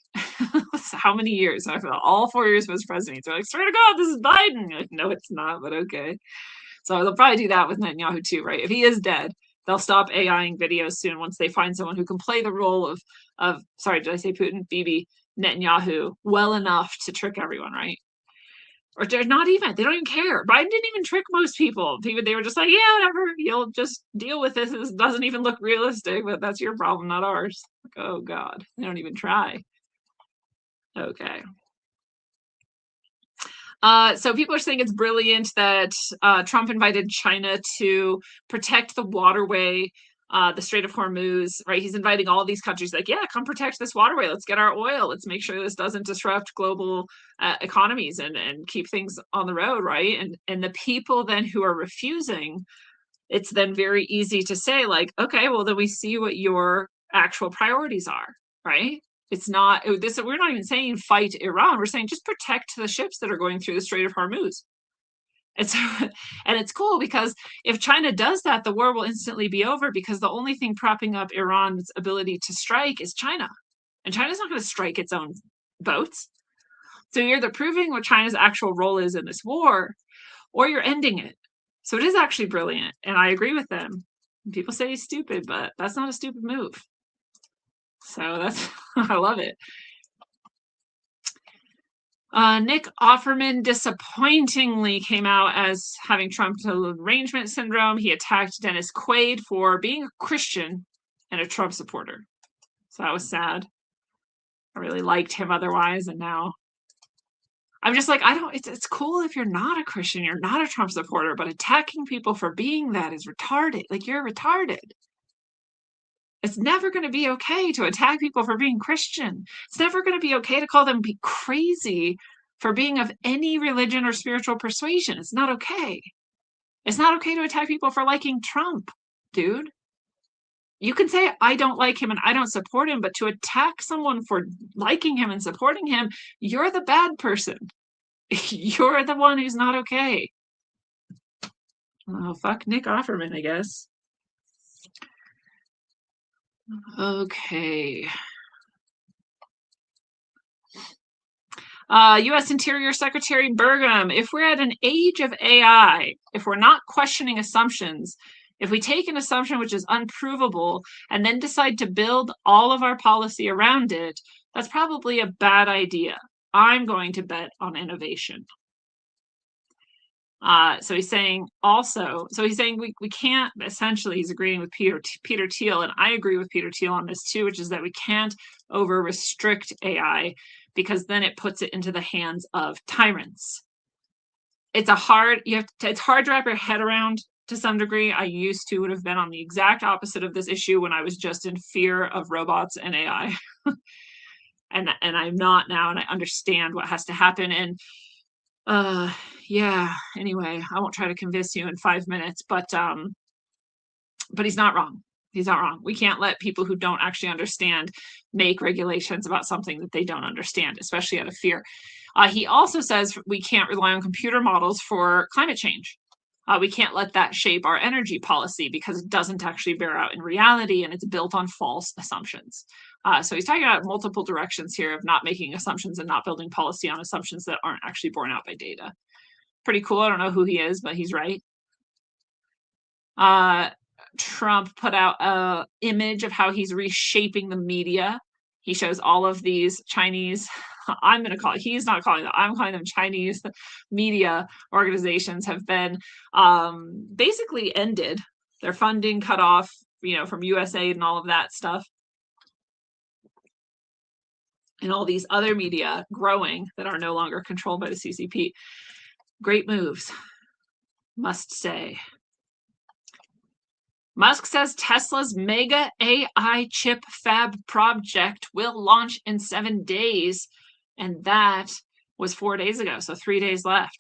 B: How many years? I feel all 4 years of his presidency. They're like, swear to God, this is Biden. Like, no, it's not, but okay. So they'll probably do that with Netanyahu too, right? If he is dead, they'll stop AIing videos soon once they find someone who can play the role of sorry, did I say Putin? Bibi Netanyahu well enough to trick everyone, right? Or they're not even, they don't even care. Biden didn't even trick most people. They were just like, yeah, whatever, you'll just deal with this. This doesn't even look realistic, but that's your problem, not ours. Like, oh God, they don't even try. Okay. So people are saying it's brilliant that Trump invited China to protect the waterway, the Strait of Hormuz, right? He's inviting all these countries like, yeah, come protect this waterway. Let's get our oil. Let's make sure this doesn't disrupt global economies and keep things on the road, right? And the people then who are refusing, it's then very easy to say like, okay, well, then we see what your actual priorities are, right? It's not this. We're not even saying fight Iran. We're saying just protect the ships that are going through the Strait of Hormuz. It's and it's cool because if China does that, the war will instantly be over because the only thing propping up Iran's ability to strike is China. And China's not going to strike its own boats. So you're either proving what China's actual role is in this war, or you're ending it. So it is actually brilliant, and I agree with them. People say he's stupid, but that's not a stupid move. So that's I love it. Nick Offerman disappointingly came out as having Trump derangement syndrome. He attacked Dennis Quaid for being a Christian and a Trump supporter. So that was sad. I really liked him otherwise, and now I'm just like, it's cool if you're not a Christian, you're not a Trump supporter, but attacking people for being that is retarded. Like, you're retarded. It's never going to be okay to attack people for being Christian. It's never going to be okay to call them crazy for being of any religion or spiritual persuasion. It's not okay. It's not okay to attack people for liking Trump, dude. You can say, I don't like him and I don't support him, but to attack someone for liking him and supporting him, you're the bad person. You're the one who's not okay. Oh, fuck Nick Offerman, I guess. Okay. U.S. Interior Secretary Burgum, if we're at an age of AI, if we're not questioning assumptions, if we take an assumption which is unprovable and then decide to build all of our policy around it, that's probably a bad idea. I'm going to bet on innovation. So he's saying we can't, essentially he's agreeing with Peter Thiel, and I agree with Peter Thiel on this too, which is that we can't over restrict AI because then it puts it into the hands of tyrants. It's hard to wrap your head around to some degree. I would have been on the exact opposite of this issue when I was just in fear of robots and AI. and I'm not now, and I understand what has to happen. And yeah, anyway, I won't try to convince you in 5 minutes, but he's not wrong. He's not wrong. We can't let people who don't actually understand make regulations about something that they don't understand, especially out of fear. He also says we can't rely on computer models for climate change. We can't let that shape our energy policy because it doesn't actually bear out in reality and it's built on false assumptions. So he's talking about multiple directions here of not making assumptions and not building policy on assumptions that aren't actually borne out by data. Pretty cool. I don't know who he is, but he's right. Trump put out an image of how he's reshaping the media. He shows all of these Chinese, he's not calling them, I'm calling them Chinese media organizations have been basically ended. Their funding cut off, from USAID and all of that stuff. And all these other media growing that are no longer controlled by the CCP. Great moves, must say. Musk says Tesla's mega AI chip fab project will launch in 7 days. And that was 4 days ago, so 3 days left.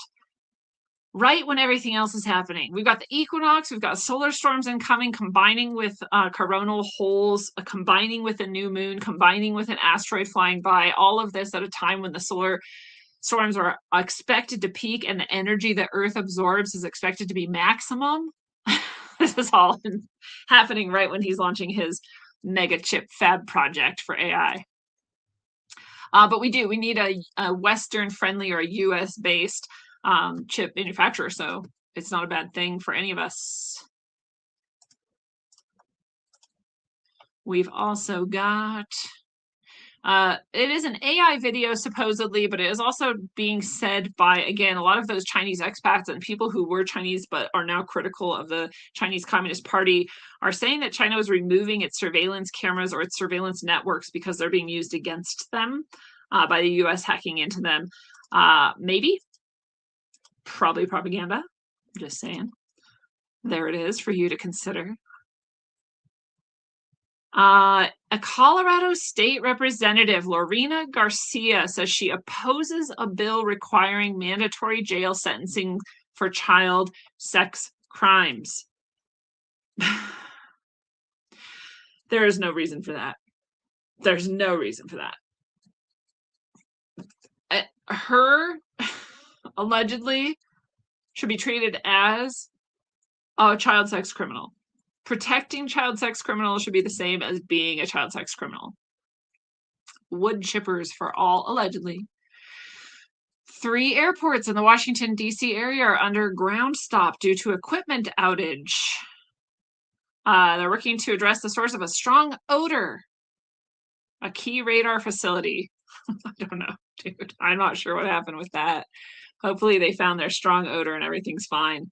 B: Right when everything else is happening. We've got the equinox, we've got solar storms incoming, combining with coronal holes, combining with a new moon, combining with an asteroid flying by, all of this at a time when the solar storms are expected to peak and the energy that Earth absorbs is expected to be maximum. This is all happening right when he's launching his mega chip fab project for AI. But we need a Western friendly or a US based chip manufacturer. So it's not a bad thing for any of us. We've also got, it is an AI video supposedly, but it is also being said by, again, a lot of those Chinese expats and people who were Chinese but are now critical of the Chinese Communist Party are saying that China is removing its surveillance cameras or its surveillance networks because they're being used against them by the US hacking into them. Maybe. Probably propaganda. Just saying. There it is for you to consider. A Colorado state representative, Lorena Garcia, says she opposes a bill requiring mandatory jail sentencing for child sex crimes. There is no reason for that. There's no reason for that. Her allegedly should be treated as a child sex criminal. Protecting child sex criminals should be the same as being a child sex criminal. Wood chippers for all, allegedly. 3 airports in the Washington, D.C. area are under ground stop due to equipment outage. They're working to address the source of a strong odor. A key radar facility. I don't know, dude. I'm not sure what happened with that. Hopefully they found their strong odor and everything's fine.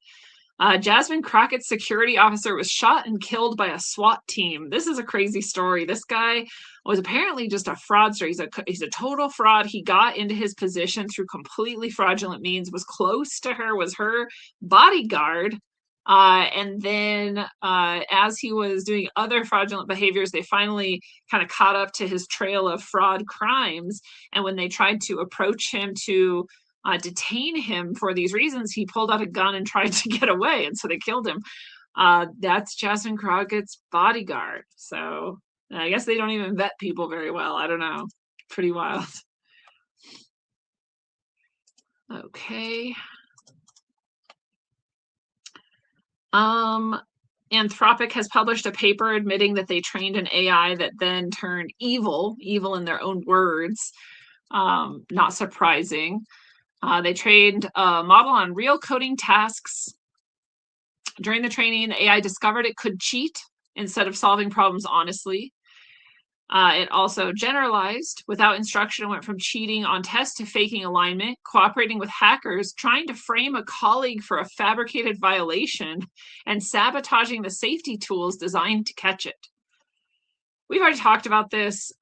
B: Jasmine Crockett's security officer was shot and killed by a SWAT team. This is a crazy story. This guy was apparently just a fraudster. He's a total fraud. He got into his position through completely fraudulent means, was close to her, was her bodyguard. And then as he was doing other fraudulent behaviors, they finally kind of caught up to his trail of fraud crimes. And when they tried to approach him to detain him for these reasons, he pulled out a gun and tried to get away. And so they killed him. That's Jasmine Crockett's bodyguard. So I guess they don't even vet people very well. I don't know. Pretty wild. Okay. Anthropic has published a paper admitting that they trained an AI that then turned evil in their own words. Not surprising. They trained a model on real coding tasks. During the training, the AI discovered it could cheat instead of solving problems honestly. It also generalized without instruction and went from cheating on tests to faking alignment, cooperating with hackers, trying to frame a colleague for a fabricated violation, and sabotaging the safety tools designed to catch it. We've already talked about this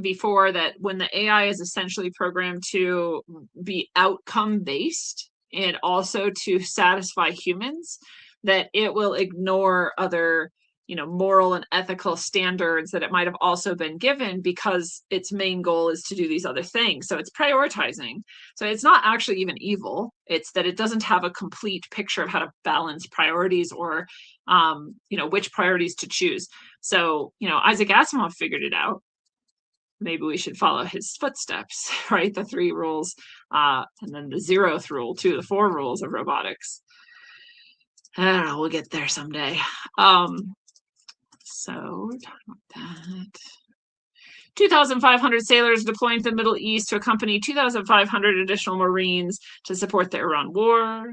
B: before, that when the AI is essentially programmed to be outcome based and also to satisfy humans, that it will ignore other moral and ethical standards that it might have also been given, because its main goal is to do these other things. So it's prioritizing. So it's not actually even evil. It's that it doesn't have a complete picture of how to balance priorities or, which priorities to choose. So, Isaac Asimov figured it out. Maybe we should follow his footsteps, right? The 3 rules, and then the 0th rule too, the 4 rules of robotics. I don't know, we'll get there someday. So, talk about that. 2,500 sailors deployed to the Middle East to accompany 2,500 additional Marines to support the Iran war.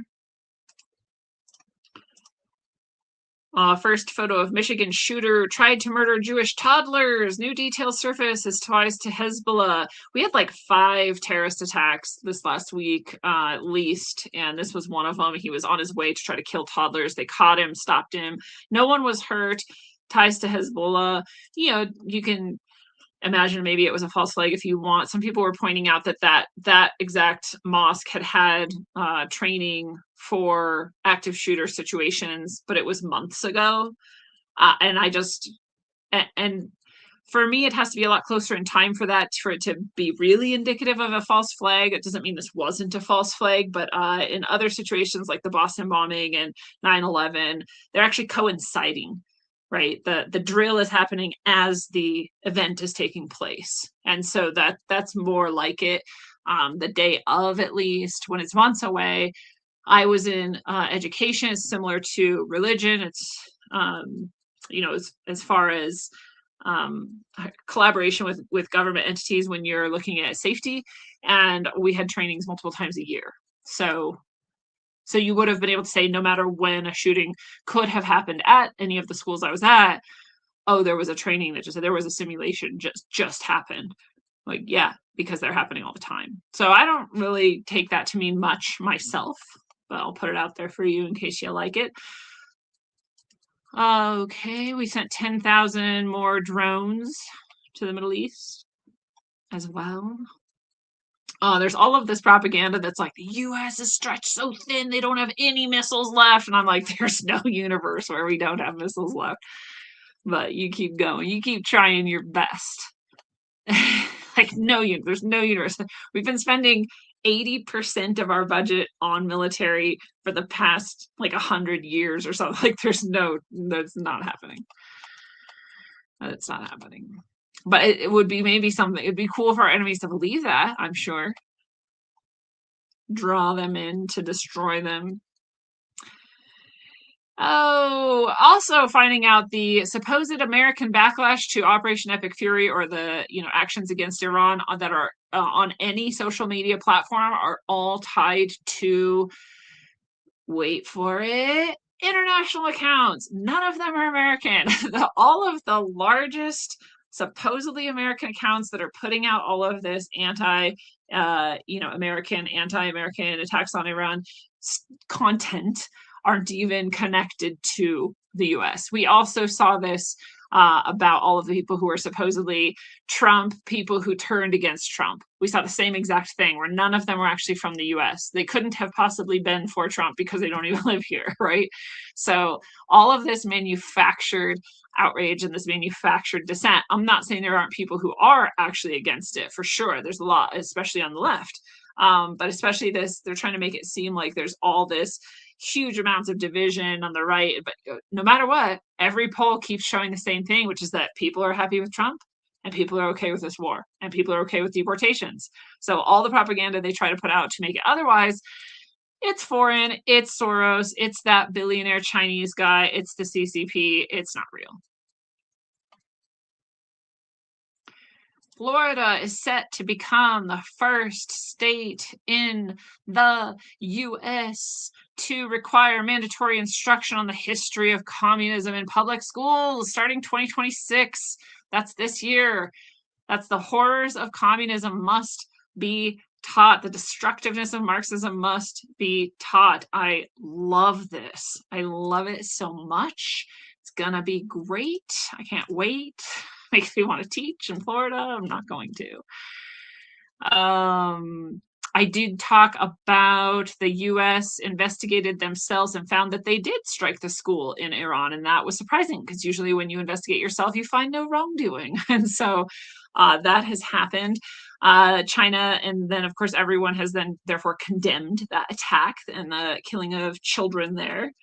B: First photo of Michigan shooter tried to murder Jewish toddlers. New details surface as ties to Hezbollah. We had like 5 terrorist attacks this last week, at least, and this was one of them. He was on his way to try to kill toddlers. They caught him, stopped him. No one was hurt. Ties to Hezbollah. You can imagine maybe it was a false flag if you want. Some people were pointing out that exact mosque had training for active shooter situations, but it was months ago. And for me, it has to be a lot closer in time for it to be really indicative of a false flag. It doesn't mean this wasn't a false flag, but in other situations like the Boston bombing and 9/11, they're actually coinciding. Right, the drill is happening as the event is taking place, and so that's more like it. The day of, at least, when it's months away. I was in education. It's similar to religion. It's as far as collaboration with government entities when you're looking at safety, and we had trainings multiple times a year. So you would have been able to say, no matter when a shooting could have happened at any of the schools I was at, oh, there was a training that there was a simulation just happened. Like, yeah, because they're happening all the time. So I don't really take that to mean much myself, but I'll put it out there for you in case you like it. Okay, we sent 10,000 more drones to the Middle East as well. There's all of this propaganda that's like, the U.S. is stretched so thin, they don't have any missiles left. And I'm like, there's no universe where we don't have missiles left. But you keep going. You keep trying your best. There's no universe. We've been spending 80% of our budget on military for the past 100 years or something. That's not happening. It's not happening. But it would be maybe something. It'd be cool for our enemies to believe that, I'm sure. draw them in to destroy them. Oh, also finding out the supposed American backlash to Operation Epic Fury, or the actions against Iran that are on any social media platform, are all tied to, wait for it, international accounts. None of them are American. All of the largest supposedly American accounts that are putting out all of this anti-American attacks on Iran content aren't even connected to the US. We also saw this about all of the people who are supposedly Trump, people who turned against Trump. We saw the same exact thing where none of them were actually from the US. They couldn't have possibly been for Trump because they don't even live here, right? So all of this manufactured outrage and this manufactured dissent. I'm not saying there aren't people who are actually against it, for sure. There's a lot, especially on the left. But especially this, they're trying to make it seem like there's all this huge amounts of division on the right. But no matter what, every poll keeps showing the same thing, which is that people are happy with Trump and people are okay with this war and people are okay with deportations. So all the propaganda they try to put out to make it otherwise, it's foreign, it's Soros, it's that billionaire Chinese guy, it's the CCP, it's not real. Florida is set to become the first state in the US to require mandatory instruction on the history of communism in public schools starting 2026. That's this year. That's the horrors of communism must be taught. The destructiveness of Marxism must be taught. I love this. I love it so much. It's gonna be great. I can't wait. Makes me want to teach in Florida. I'm not going to. I did talk about the US investigated themselves and found that they did strike the school in Iran. And that was surprising because usually when you investigate yourself, you find no wrongdoing. And so that has happened. China, and then of course everyone has then therefore condemned that attack and the killing of children there.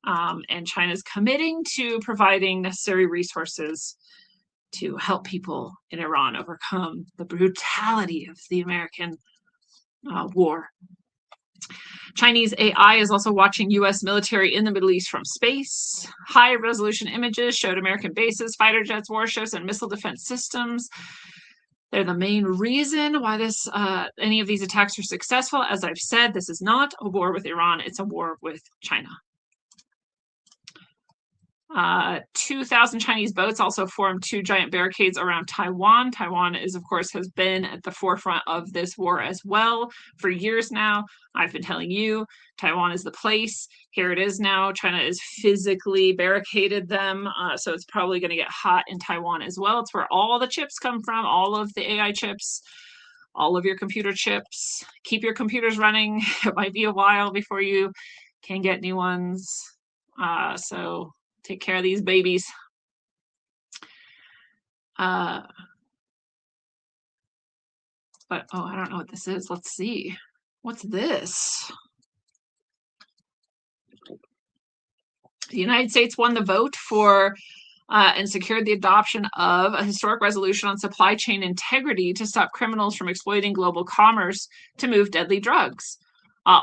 B: And China's committing to providing necessary resources to help people in Iran overcome the brutality of the American war. Chinese AI is also watching US military in the Middle East from space. High-resolution images showed American bases, fighter jets, warships, and missile defense systems. They're the main reason why any of these attacks are successful. As I've said, this is not a war with Iran, it's a war with China. 2,000 Chinese boats also formed 2 giant barricades around Taiwan. Taiwan of course, has been at the forefront of this war as well for years now. I've been telling you, Taiwan is the place. Here it is now. China is physically barricaded them. So it's probably going to get hot in Taiwan as well. It's where all the chips come from, all of the AI chips, all of your computer chips. Keep your computers running. It might be a while before you can get new ones. So take care of these babies. But, I don't know what this is. Let's see. What's this? The United States won the vote for and secured the adoption of a historic resolution on supply chain integrity to stop criminals from exploiting global commerce to move deadly drugs.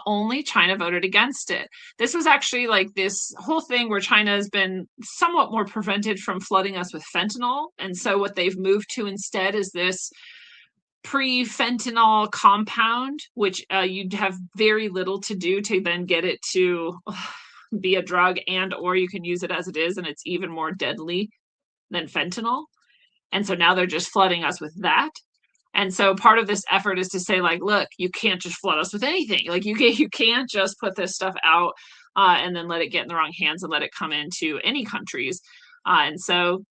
B: Only China voted against it. This was actually like this whole thing where China has been somewhat more prevented from flooding us with fentanyl. And so what they've moved to instead is this pre-fentanyl compound, which you'd have very little to do to then get it to be a drug, and or you can use it as it is and it's even more deadly than fentanyl. And so now they're just flooding us with that. And so part of this effort is to say, like, look, you can't just flood us with anything. Like, you can't just put this stuff out and then let it get in the wrong hands and let it come into any countries. And so,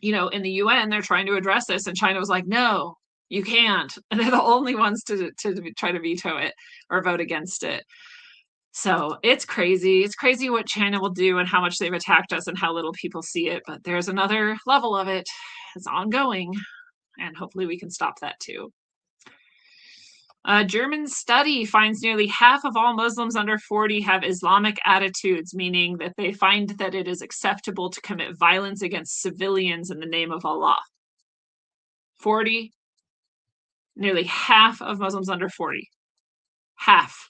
B: in the UN, they're trying to address this. And China was like, no, you can't. And they're the only ones to try to veto it or vote against it. So it's crazy. It's crazy what China will do and how much they've attacked us and how little people see it. But there's another level of it. It's ongoing. And hopefully we can stop that too. A German study finds nearly half of all Muslims under 40 have Islamic attitudes, meaning that they find that it is acceptable to commit violence against civilians in the name of Allah. 40, nearly half of Muslims under 40 Half.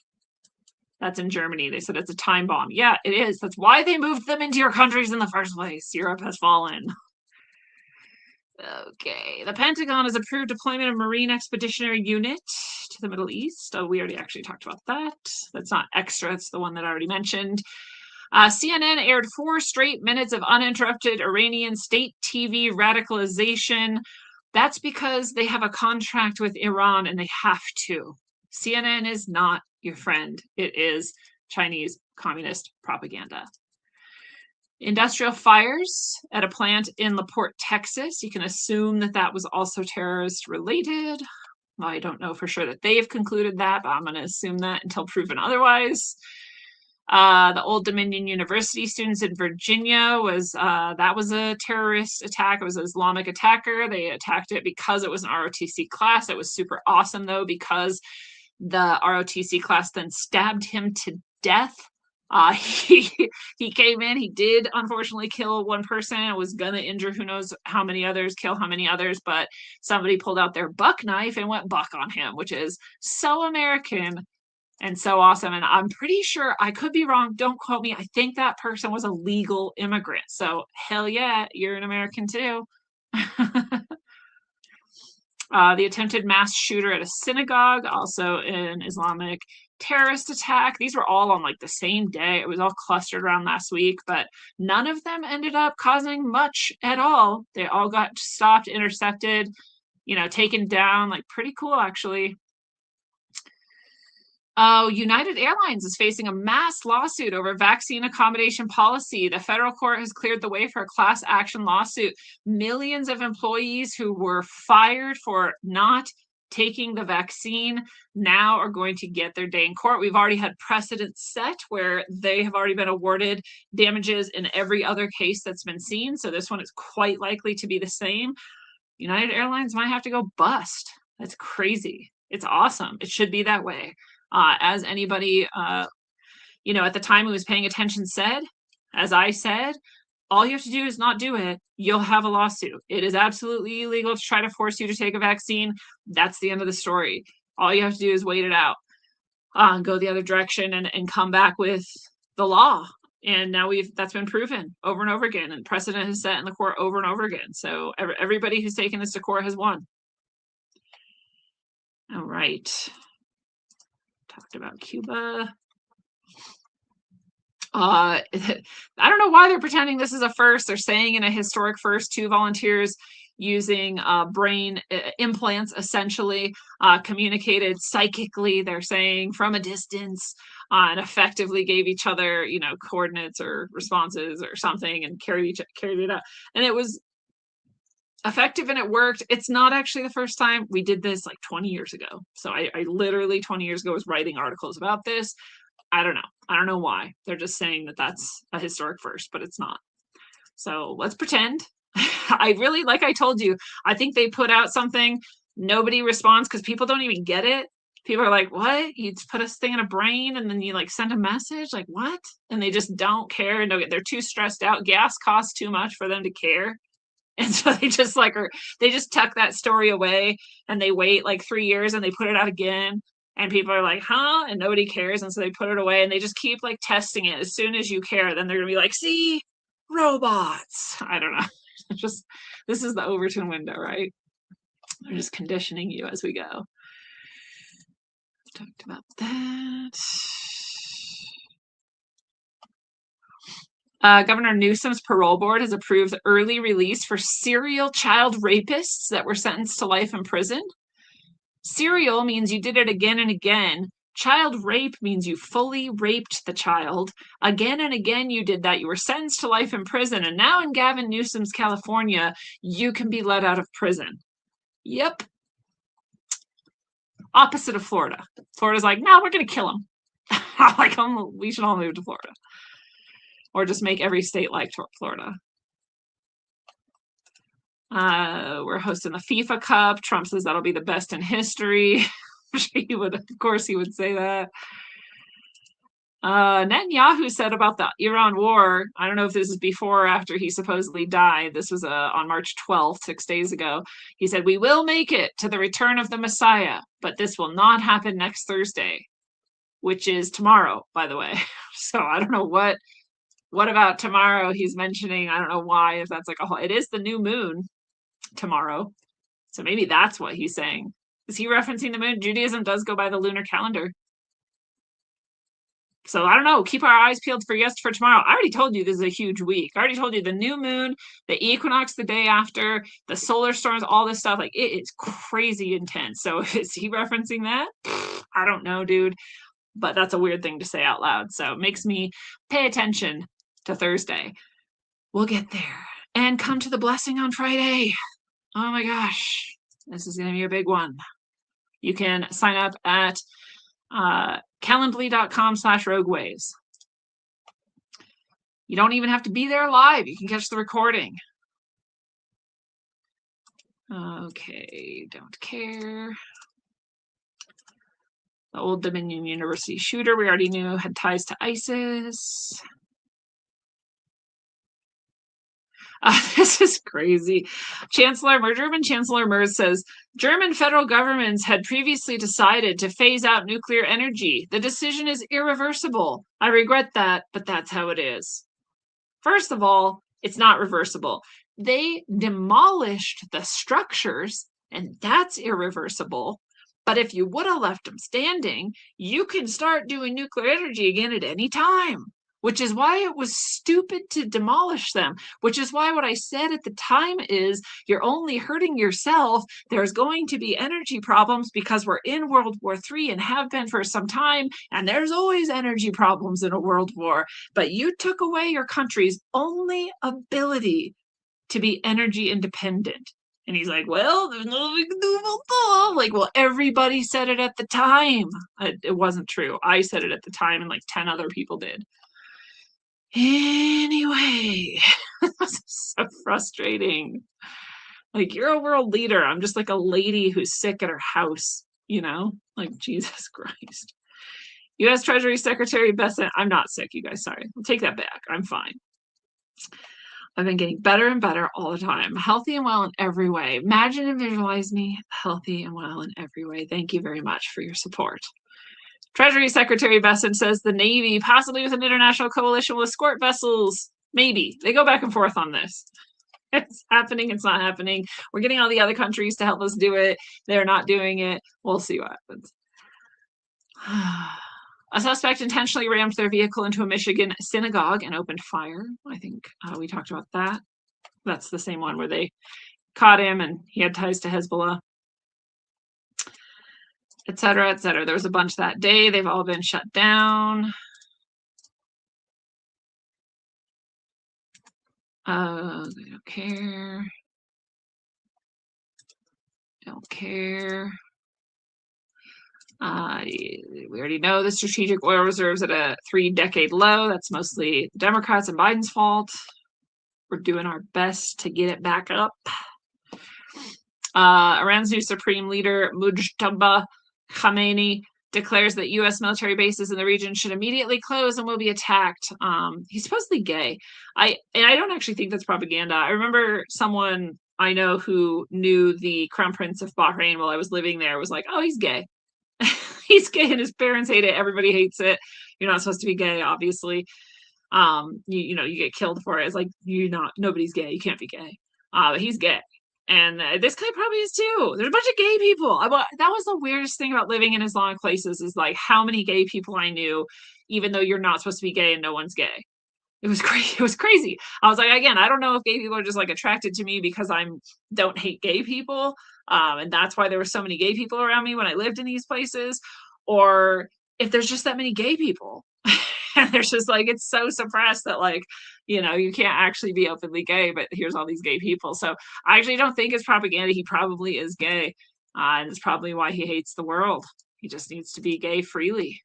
B: That's in Germany. They said it's a time bomb. Yeah, it is. That's why they moved them into your countries in the first place. Europe has fallen. Okay. The Pentagon has approved deployment of Marine Expeditionary Unit to the Middle East. Oh, we already actually talked about that. That's not extra. It's the one that I already mentioned. CNN aired 4 straight minutes of uninterrupted Iranian state TV radicalization. That's because they have a contract with Iran and they have to. CNN is not your friend. It is Chinese communist propaganda. Industrial fires at a plant in LaPorte, Texas. You can assume that that was also terrorist related. Well, I don't know for sure that they've concluded that, but I'm going to assume that until proven otherwise. The Old Dominion University students in Virginia that was a terrorist attack. It was an Islamic attacker. They attacked it because it was an ROTC class. It was super awesome though, because the ROTC class then stabbed him to death. He came in, he did unfortunately kill one person and was gonna injure who knows how many others, kill how many others, but somebody pulled out their buck knife and went buck on him, which is so American and so awesome. And I'm pretty sure, I could be wrong, don't quote me, I think that person was a legal immigrant. So hell yeah, you're an American too. The attempted mass shooter at a synagogue, also an Islamic terrorist attack. These were all on like the same day. It was all clustered around last week, but none of them ended up causing much at all. They all got stopped, intercepted, taken down. Like pretty cool, actually. United Airlines is facing a mass lawsuit over vaccine accommodation policy. The federal court has cleared the way for a class action lawsuit. Millions of employees who were fired for not taking the vaccine now are going to get their day in court. We've already had precedent set where they have already been awarded damages in every other case that's been seen. So this one is quite likely to be the same. United Airlines might have to go bust. That's crazy. It's awesome. It should be that way. As anybody, at the time who was paying attention said, as I said, all you have to do is not do it. You'll have a lawsuit. It is absolutely illegal to try to force you to take a vaccine. That's the end of the story. All you have to do is wait it out, go the other direction and come back with the law. And now that's been proven over and over again. And precedent has set in the court over and over again. So everybody who's taken this to court has won. All right. Talked about Cuba. I don't know why they're pretending this is a first. They're saying in a historic first, 2 volunteers using brain implants essentially communicated psychically, they're saying, from a distance and effectively gave each other, coordinates or responses or something and carried it out. And it was effective and it worked. It's not actually the first time. We did this like 20 years ago. So I literally 20 years ago was writing articles about this. I don't know. I don't know why. They're just saying that that's a historic first, but it's not. So let's pretend. I really, like I told you, I think they put out something, nobody responds because people don't even get it. People are like, what? You put a thing in a brain and then you like send a message? Like what? And they just don't care. And they're too stressed out. Gas costs too much for them to care. And so they just they just tuck that story away and they wait like 3 years and they put it out again. And people are like, huh? And nobody cares. And so they put it away and they just keep like testing it. As soon as you care, then they're going to be like, see, robots. I don't know. This is the Overton window, right? They're just conditioning you as we go. Talked about that. Governor Newsom's parole board has approved early release for serial child rapists that were sentenced to life in prison. Serial means you did it again and again. Child rape means you fully raped the child. Again and again you did that. You were sentenced to life in prison. And now in Gavin Newsom's California, you can be let out of prison. Yep. Opposite of Florida. Florida's like, no, we're going to kill him. We should all move to Florida. Or just make every state like Florida. We're hosting the FIFA Cup. Trump says that'll be the best in history. Of course he would say that. Netanyahu said about the Iran war, I don't know if this is before or after he supposedly died. This was on March 12th, 6 days ago. He said, we will make it to the return of the Messiah, but this will not happen next Thursday. which is tomorrow, by the way. So I don't know what about tomorrow he's mentioning. I don't know why, if that's like a whole, it is the new moon tomorrow. So maybe that's what he's saying. Is he referencing the moon? Judaism does go by the lunar calendar. So I don't know. Keep our eyes peeled for tomorrow. I already told you this is a huge week. I already told you the new moon, the equinox the day after, the solar storms, all this stuff. Like, it is crazy intense. So is he referencing that? I don't know, dude. But that's a weird thing to say out loud. So it makes me pay attention to Thursday. We'll get there. And come to the blessing on Friday. Oh my gosh. This is going to be a big one. You can sign up at calendly.com/roguewaves. You don't even have to be there live. You can catch the recording. Okay, don't care. The Old Dominion University shooter we already knew had ties to ISIS. This is crazy. German Chancellor Merz says, German federal governments had previously decided to phase out nuclear energy. The decision is irreversible. I regret that, but that's how it is. First of all, it's not reversible. They demolished the structures, and that's irreversible. But if you would have left them standing, you can start doing nuclear energy again at any time. Which is why it was stupid to demolish them, which is why what I said at the time is you're only hurting yourself. There's going to be energy problems because we're in World War III and have been for some time, and there's always energy problems in a world war. But you took away your country's only ability to be energy independent. And he's like, well, there's nothing we can do about that. Like, well, everybody said it at the time. It wasn't true. I said it at the time, and like 10 other people did. Anyway, this is so frustrating. Like, you're a world leader. I'm just like a lady who's sick at her house, you know? Like, Jesus Christ. U.S. Treasury Secretary Bessent, I'm not sick, you guys. Sorry. I'll take that back. I'm fine. I've been getting better and better all the time. Healthy and well in every way. Imagine and visualize me healthy and well in every way. Thank you very much for your support. Treasury Secretary Bessent says the Navy, possibly with an international coalition, will escort vessels. Maybe. They go back and forth on this. It's happening. It's not happening. We're getting all the other countries to help us do it. They're not doing it. We'll see what happens. A suspect intentionally rammed their vehicle into a Michigan synagogue and opened fire. I think we talked about that. That's the same one where they caught him and he had ties to Hezbollah, et cetera, et cetera. There was a bunch that day. They've all been shut down. They don't care. Don't care. We already know the strategic oil reserves at a 3-decade low. That's mostly Democrats and Biden's fault. We're doing our best to get it back up. Iran's new supreme leader, Mujtaba Khamenei, declares that U.S. military bases in the region should immediately close and will be attacked. He's supposedly gay. I don't actually think that's propaganda. I remember someone I know who knew the Crown Prince of Bahrain while I was living there was like, oh, he's gay. He's gay and his parents hate it. Everybody hates it. You're not supposed to be gay, obviously. You get killed for it. It's like, nobody's gay. You can't be gay. But he's gay. And this guy probably is too. There's a bunch of gay people. That was the weirdest thing about living in Islamic places is like how many gay people I knew, even though you're not supposed to be gay and no one's gay. It was crazy. It was crazy. I was like, again, I don't know if gay people are just like attracted to me because don't hate gay people. And that's why there were so many gay people around me when I lived in these places, or if there's just that many gay people. And there's just like, it's so suppressed that like, you can't actually be openly gay, but here's all these gay people. So I actually don't think it's propaganda. He probably is gay. And it's probably why he hates the world. He just needs to be gay freely.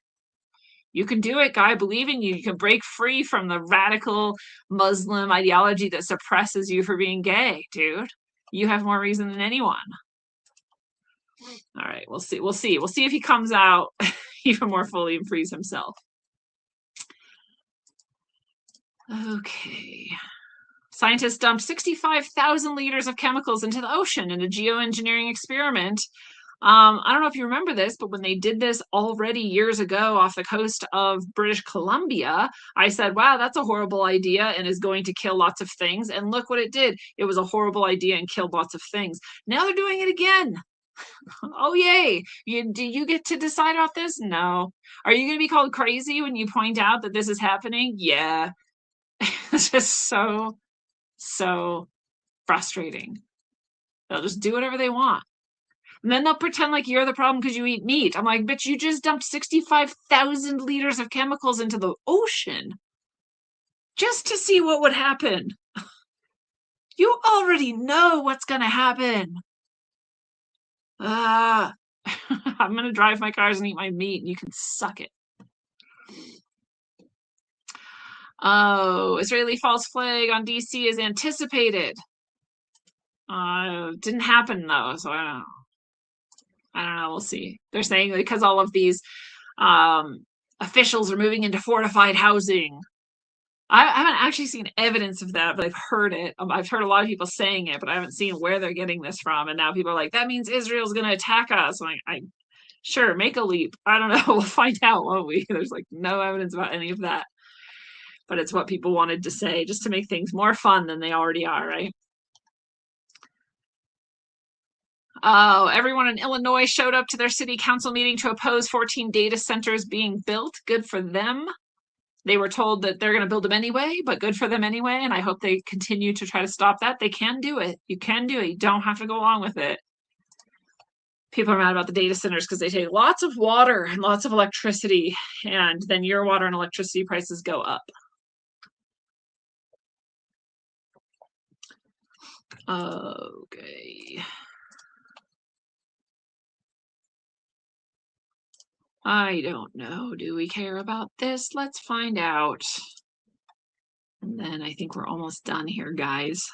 B: You can do it, guy. I believe in you. You can break free from the radical Muslim ideology that suppresses you for being gay, dude. You have more reason than anyone. All right, we'll see. We'll see. We'll see if he comes out even more fully and frees himself. Okay. Scientists dumped 65,000 liters of chemicals into the ocean in a geoengineering experiment. I don't know if you remember this, but when they did this already years ago off the coast of British Columbia, I said, wow, that's a horrible idea and is going to kill lots of things. And look what it did. It was a horrible idea and killed lots of things. Now they're doing it again. Oh, yay. Do you get to decide about this? No. Are you going to be called crazy when you point out that this is happening? Yeah. It's just so frustrating. They'll just do whatever they want. And then they'll pretend like you're the problem because you eat meat. I'm like, bitch, you just dumped 65,000 liters of chemicals into the ocean just to see what would happen. You already know what's going to happen. I'm going to drive my cars and eat my meat, and you can suck it. Oh, Israeli false flag on DC is anticipated. Didn't happen though, so I don't know. I don't know. We'll see. They're saying because all of these officials are moving into fortified housing. I haven't actually seen evidence of that, but I've heard it. I've heard a lot of people saying it, but I haven't seen where they're getting this from. And now people are like, that means Israel's going to attack us. I'm like, sure, make a leap. I don't know. We'll find out, won't we? There's like no evidence about any of that. But it's what people wanted to say just to make things more fun than they already are, right? Oh, everyone in Illinois showed up to their city council meeting to oppose 14 data centers being built. Good for them. They were told that they're going to build them anyway, but good for them anyway. And I hope they continue to try to stop that. They can do it. You can do it. You don't have to go along with it. People are mad about the data centers because they take lots of water and lots of electricity, and then your water and electricity prices go up. Okay. I don't know. Do we care about this? Let's find out. And then I think we're almost done here, guys.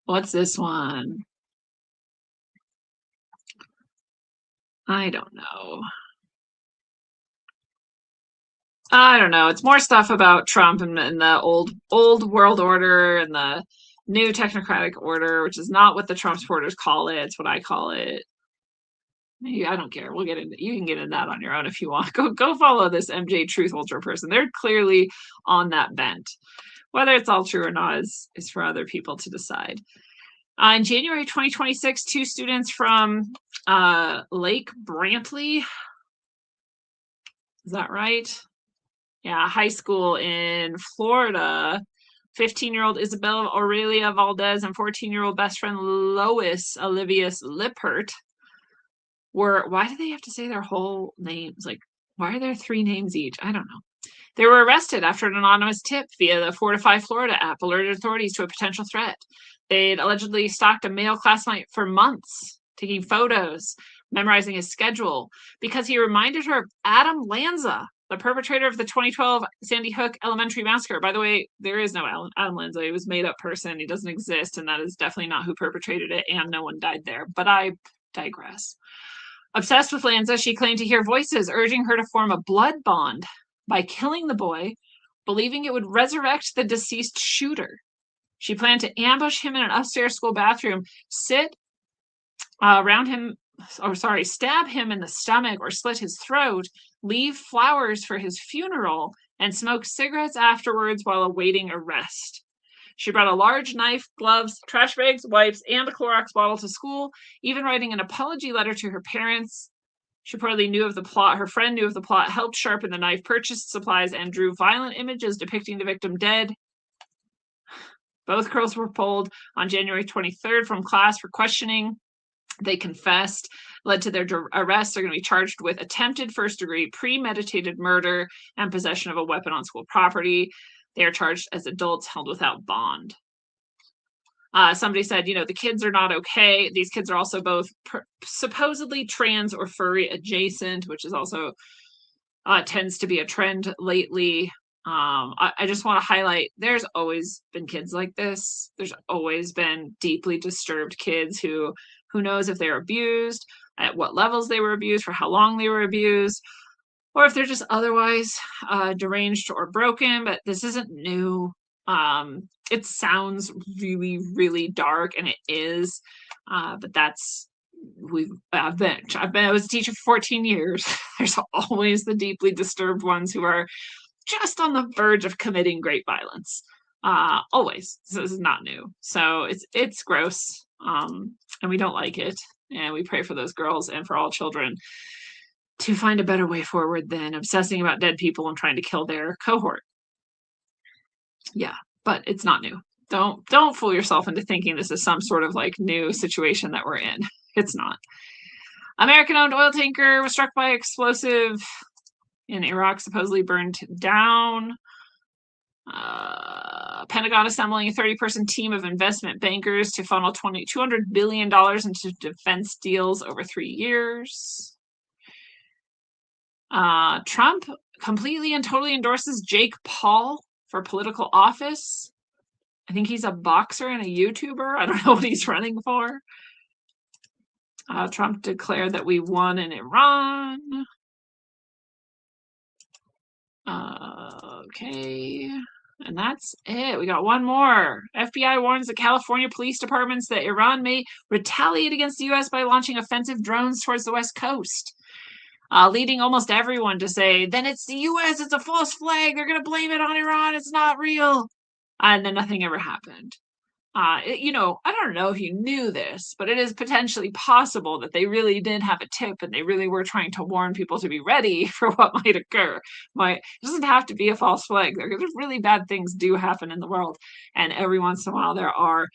B: What's this one? I don't know. I don't know. It's more stuff about Trump and the old world order and the new technocratic order, which is not what the Trump supporters call it. It's what I call it. I don't care. We'll get into. You can get into that on your own if you want. Go follow this MJ Truth Ultra person. They're clearly on that bent. Whether it's all true or not is for other people to decide. In January 2026, 2 students from Lake Brantley, is that right? Yeah, high school in Florida. 15-year-old Isabella Aurelia Valdez and 14-year-old best friend Lois Olivius Lippert why do they have to say their whole names? Like, why are there 3 names each? I don't know. They were arrested after an anonymous tip via the Fortify Florida app alerted authorities to a potential threat. They'd allegedly stalked a male classmate for months, taking photos, memorizing his schedule, because he reminded her of Adam Lanza, the perpetrator of the 2012 Sandy Hook Elementary Massacre. By the way, there is no Adam Lanza. He was a made-up person. He doesn't exist, and that is definitely not who perpetrated it, and no one died there. But I digress. Obsessed with Lanza, she claimed to hear voices urging her to form a blood bond by killing the boy, believing it would resurrect the deceased shooter. She planned to ambush him in an upstairs school bathroom, stab him in the stomach or slit his throat, leave flowers for his funeral, and smoke cigarettes afterwards while awaiting arrest. She brought a large knife, gloves, trash bags, wipes, and a Clorox bottle to school, even writing an apology letter to her parents. She reportedly knew of the plot. Her friend knew of the plot, helped sharpen the knife, purchased supplies, and drew violent images depicting the victim dead. Both girls were pulled on January 23rd from class for questioning. They confessed, led to their arrest. They're going to be charged with attempted first-degree premeditated murder and possession of a weapon on school property. They are charged as adults held without bond. Somebody said, the kids are not okay. These kids are also both supposedly trans or furry adjacent, which is also tends to be a trend lately. I just want to highlight, there's always been kids like this. There's always been deeply disturbed kids who knows if they're abused, at what levels they were abused, for how long they were abused, or if they're just otherwise deranged or broken. But this isn't new. It sounds really, really dark, and it is, but that's I was a teacher for 14 years. There's always the deeply disturbed ones who are just on the verge of committing great violence. Always. This is not new. So it's gross. And we don't like it. And we pray for those girls and for all children to find a better way forward than obsessing about dead people and trying to kill their cohort. Yeah, but it's not new. Don't fool yourself into thinking this is some sort of like new situation that we're in. It's not. American-owned oil tanker was struck by explosive in Iraq, supposedly burned down. Pentagon assembling a 30-person team of investment bankers to funnel $200 billion into defense deals over 3 years. Trump completely and totally endorses Jake Paul for political office. I think he's a boxer and a YouTuber. I don't know what he's running for. Trump declared that we won in Iran. Okay. And that's it. We got one more. FBI warns the California police departments that Iran may retaliate against the U.S. by launching offensive drones towards the West Coast. Leading almost everyone to say, then it's the U.S., it's a false flag, they're going to blame it on Iran, it's not real. And then nothing ever happened. I don't know if you knew this, but it is potentially possible that they really did have a tip and they really were trying to warn people to be ready for what might occur. It doesn't have to be a false flag. There's really bad things do happen in the world. And every once in a while, there are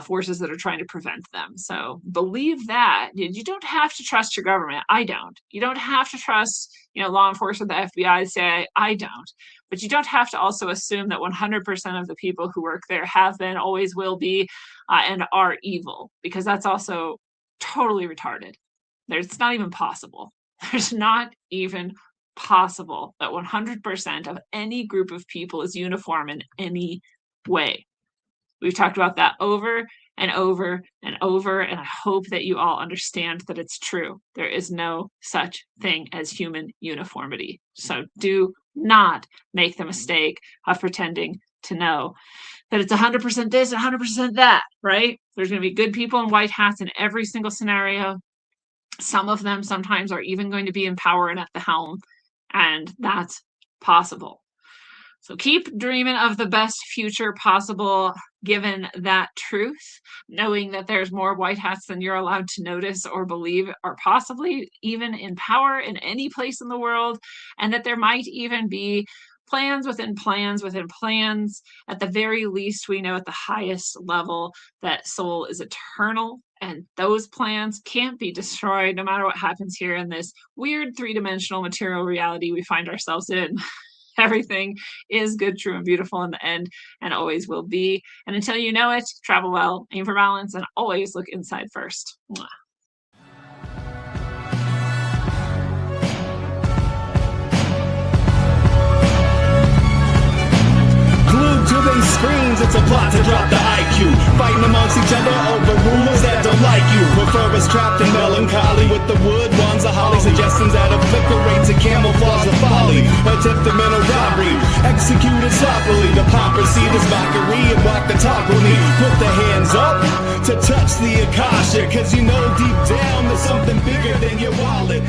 B: forces that are trying to prevent them. So believe that. You don't have to trust your government. I don't. You don't have to trust, law enforcement, the FBI, CIA. I don't. But you don't have to also assume that 100% of the people who work there have been, always will be, and are evil, because that's also totally retarded. It's not even possible. There's not even possible that 100% of any group of people is uniform in any way. We've talked about that over and over and over, and I hope that you all understand that it's true. There is no such thing as human uniformity. So do not make the mistake of pretending to know that it's 100% this, 100% that, right? There's going to be good people in white hats in every single scenario. Some of them sometimes are even going to be in power and at the helm, and that's possible. So keep dreaming of the best future possible, given that truth, knowing that there's more white hats than you're allowed to notice or believe, or possibly even in power in any place in the world, and that there might even be plans within plans within plans. At the very least, we know at the highest level that soul is eternal, and those plans can't be destroyed no matter what happens here in this weird three-dimensional material reality we find ourselves in. Everything is good, true, and beautiful in the end, and always will be. And until you know it, travel well, aim for balance, and always look inside first. Mwah.
A: Glued to these screens, it's a plot to drop the IQ. Fighting amongst each other over rumors that don't like you. Prefer us trapped in melancholy with the wood wands of holly. Suggestions that obliterate to camouflage the folly. Attempted mental robbery, executed sloppily. The pomp proceed as mockery and walk the talk with me. Put the hands up to touch the Akasha, cause you know deep down there's something bigger than your wallet.